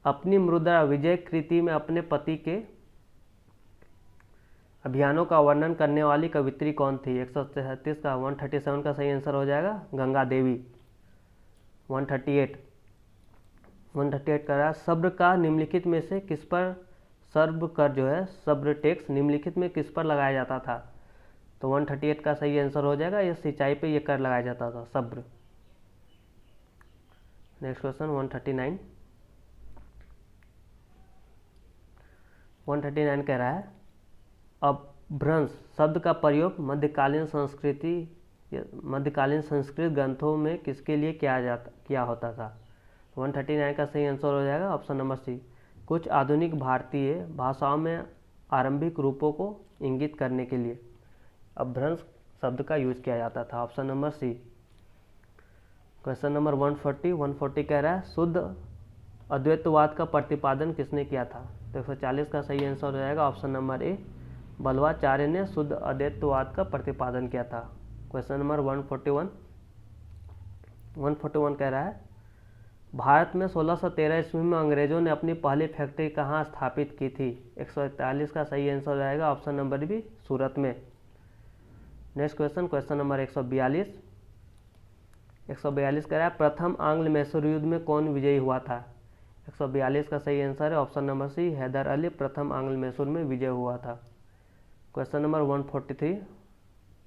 Speaker 1: अपनी मुद्रा विजय कृति में अपने पति के अभियानों का वर्णन करने वाली कवित्री कौन थी? 137 का 137 का सही आंसर हो जाएगा गंगा देवी। 138 कर रहा है, सब्र का निम्नलिखित में से किस पर सर्व कर जो है सब्र टैक्स निम्नलिखित में किस पर लगाया जाता था? तो 138 का सही आंसर हो जाएगा ये सिंचाई पे ये कर लगाया जाता था सब्र। Next question 139। 139 कह रहा है, अपभ्रंश शब्द का प्रयोग मध्यकालीन संस्कृत ग्रंथों में किसके लिए किया होता था? 139 का सही आंसर हो जाएगा ऑप्शन नंबर सी, कुछ आधुनिक भारतीय भाषाओं में आरंभिक रूपों को इंगित करने के लिए अपभ्रंश शब्द का यूज किया जाता था, option number C. Question number 140 कह रहा है, शुद्ध अद्वैतवाद का प्रतिपादन किसने किया था? तो 140 का सही आंसर हो जाएगा ऑप्शन नंबर ए, बल्लवाचार्य ने शुद्ध अद्वैतवाद का प्रतिपादन किया था। क्वेश्चन नंबर 141 कह रहा है, भारत में 1613 ईस्वी में अंग्रेजों ने अपनी पहली फैक्ट्री कहाँ स्थापित की थी? 141 का सही आंसर हो जाएगा ऑप्शन नंबर बी, सूरत में। नेक्स्ट क्वेश्चन, क्वेश्चन नंबर 142 कह रहा है, प्रथम आंग्ल मैसूर युद्ध में कौन विजयी हुआ था? 142 का सही आंसर है option number C, Haidar Ali प्रथम आंग्ल मैसूर में विजय हुआ था। क्वेश्चन नंबर 143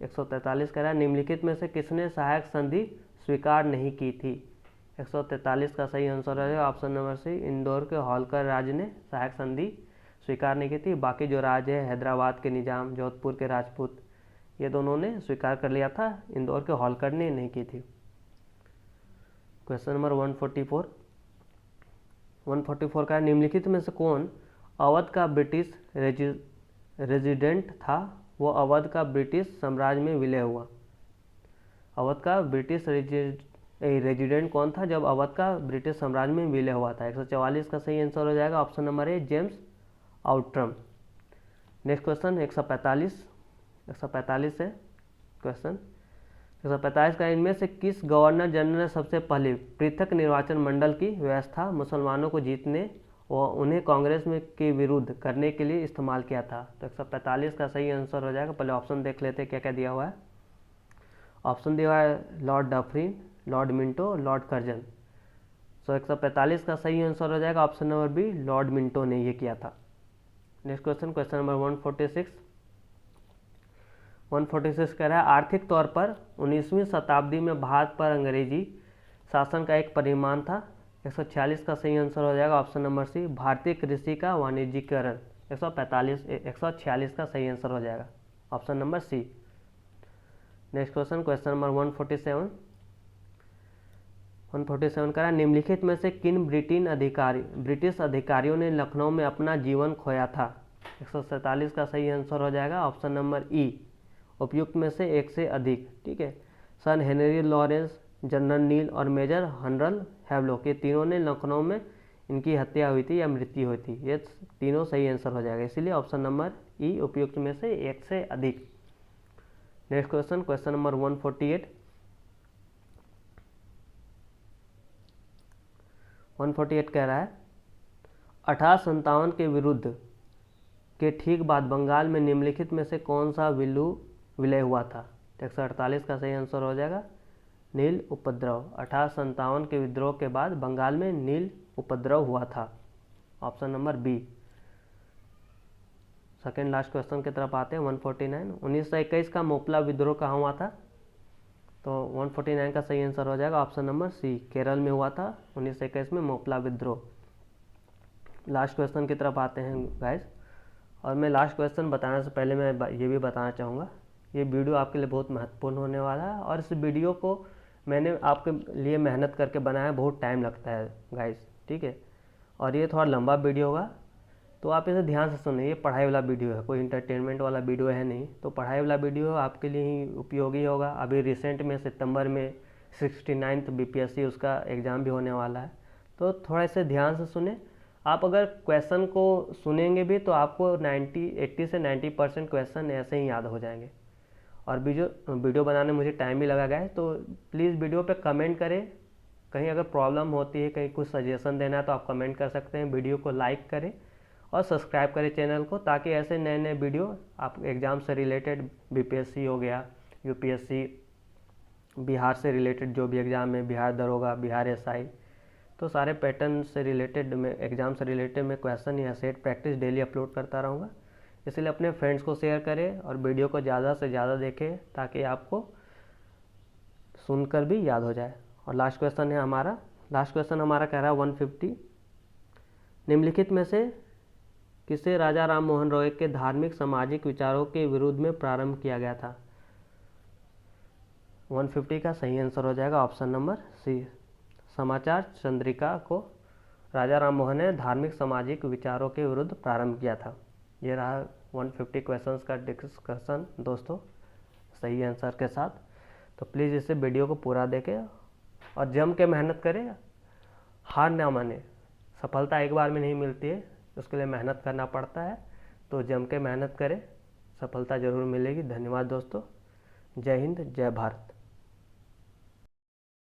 Speaker 1: 143 कह रहा है, निम्नलिखित में से किसने सहायक संधि स्वीकार नहीं की थी? 143 का सही आंसर है ऑप्शन नंबर सी, इंदौर के होलकर राज ने सहायक संधि स्वीकार नहीं की थी। बाकी जो राज है हैदराबाद के निजाम, जोधपुर के राजपूत, ये दोनों ने स्वीकार कर लिया था, इंदौर के होलकर ने नहीं की थी। क्वेश्चन नंबर 144 का निम्नलिखित में से कौन अवध का ब्रिटिश रेजिडेंट था? वो अवध का ब्रिटिश साम्राज्य में विलय हुआ। अवध का ब्रिटिश रेजिडेंट कौन था जब अवध का ब्रिटिश साम्राज्य में विलय हुआ था? 144 का सही आंसर हो जाएगा ऑप्शन नंबर ए, जेम्स आउट्रम। नेक्स्ट क्वेश्चन 145 है क्वेश्चन। 145 का इनमें से किस गवर्नर जनरल ने सबसे पहले पृथक निर्वाचन मंडल की व्यवस्था मुसलमानों को जीतने और उन्हें कांग्रेस में के विरुद्ध करने के लिए इस्तेमाल किया था? तो 145 का सही आंसर हो जाएगा। पहले ऑप्शन देख लेते हैं क्या क्या दिया हुआ है। ऑप्शन दिया हुआ है Lord Dufferin, Lord Minto, Lord Curzon. So 145 का सही आंसर हो जाएगा option number B, Lord Minto ने ये किया था। नेक्स्ट क्वेश्चन, क्वेश्चन नंबर 146 कह रहा है आर्थिक तौर पर 19वीं शताब्दी में भारत पर अंग्रेजी शासन का एक परिमाण था। 146 का सही आंसर हो जाएगा ऑप्शन नंबर सी, भारतीय कृषि का वाणिज्यीकरण। 146 का सही आंसर हो जाएगा option number C. Next question, question number 147 कह रहा है निम्नलिखित में से किन ब्रिटिश अधिकारियों ने लखनऊ में अपना जीवन खोया था? 147 का सही आंसर हो जाएगा ऑप्शन नंबर ई, उपयुक्त में से एक से अधिक। ठीक है, सन हेनरी लॉरेंस, जनरल नील और मेजर हनरल हैवलॉक, ये तीनों ने लखनऊ में इनकी हत्या हुई थी या मृत्यु हुई थी। ये तीनों सही आंसर हो जाएगा, इसीलिए ऑप्शन नंबर ई, उपयुक्त में से एक से अधिक। नेक्स्ट क्वेश्चन, क्वेश्चन नंबर 148 कह रहा है 1857 के विरुद्ध के ठीक बाद बंगाल में निम्नलिखित में से कौन सा विलय हुआ था? 148 का सही आंसर हो जाएगा नील उपद्रव। 1857 के विद्रोह के बाद बंगाल में नील उपद्रव हुआ था, option number B. Second last question की तरफ आते हैं 149। 1921 का मोपला विद्रोह कहाँ हुआ था? तो 149 का सही आंसर हो जाएगा ऑप्शन नंबर सी, केरल में हुआ था 1921 में मोपला विद्रोह। लास्ट क्वेश्चन की तरफ आते हैं गाइस, और मैं लास्ट क्वेश्चन बताने से पहले मैं ये भी बताना चाहूँगा, ये वीडियो आपके लिए बहुत महत्वपूर्ण होने वाला है और इस वीडियो को मैंने आपके लिए मेहनत करके बनाया, बहुत टाइम लगता है गाइस। ठीक है, और ये थोड़ा लंबा वीडियो होगा तो आप इसे ध्यान से सुनिए। ये पढ़ाई वाला वीडियो है, कोई इंटरटेनमेंट वाला वीडियो है नहीं, तो पढ़ाई वाला वीडियो आपके लिए ही उपयोगी होगा। अभी रिसेंट में सितंबर में 69th BPSC उसका एग्ज़ाम भी होने वाला है, तो थोड़ा इसे ध्यान से सुने। आप अगर क्वेश्चन को सुनेंगे भी तो आपको 80 से 90% क्वेश्चन ऐसे ही याद हो जाएंगे। और वीडियो बनाने मुझे टाइम भी लगा है, तो प्लीज़ वीडियो पे कमेंट करें। कहीं अगर प्रॉब्लम होती है, कहीं कुछ सजेशन देना है तो आप कमेंट कर सकते हैं। वीडियो को लाइक करें और सब्सक्राइब करें चैनल को, ताकि ऐसे नए नए वीडियो आप एग्ज़ाम से रिलेटेड, BPSC हो गया, UPSC, बिहार से रिलेटेड जो भी एग्ज़ाम है, बिहार दरोगा, बिहार SI, तो सारे पैटर्न से रिलेटेड में, एग्ज़ाम से रिलेटेड में क्वेश्चन या सेट प्रैक्टिस डेली अपलोड करता रहूँगा। इसलिए अपने फ्रेंड्स को शेयर करें और वीडियो को ज़्यादा से ज़्यादा देखें, ताकि आपको सुनकर भी याद हो जाए। और लास्ट क्वेश्चन हमारा कह रहा है 150, निम्नलिखित में से किसे राजा राम मोहन रॉय के धार्मिक सामाजिक विचारों के विरुद्ध में प्रारंभ किया गया था? 150 का सही आंसर हो जाएगा ऑप्शन नंबर सी, समाचार चंद्रिका को राजा राम मोहन ने धार्मिक सामाजिक विचारों के विरुद्ध प्रारंभ किया था। ये रहा 150 क्वेश्चंस का डिस्कशन दोस्तों, सही आंसर के साथ। तो प्लीज़ इसे वीडियो को पूरा देखें और जम के मेहनत करें, हार ना माने। सफलता एक बार में नहीं मिलती है, उसके लिए मेहनत करना पड़ता है। तो जम के मेहनत करें, सफलता ज़रूर मिलेगी। धन्यवाद दोस्तों, जय हिंद, जय भारत।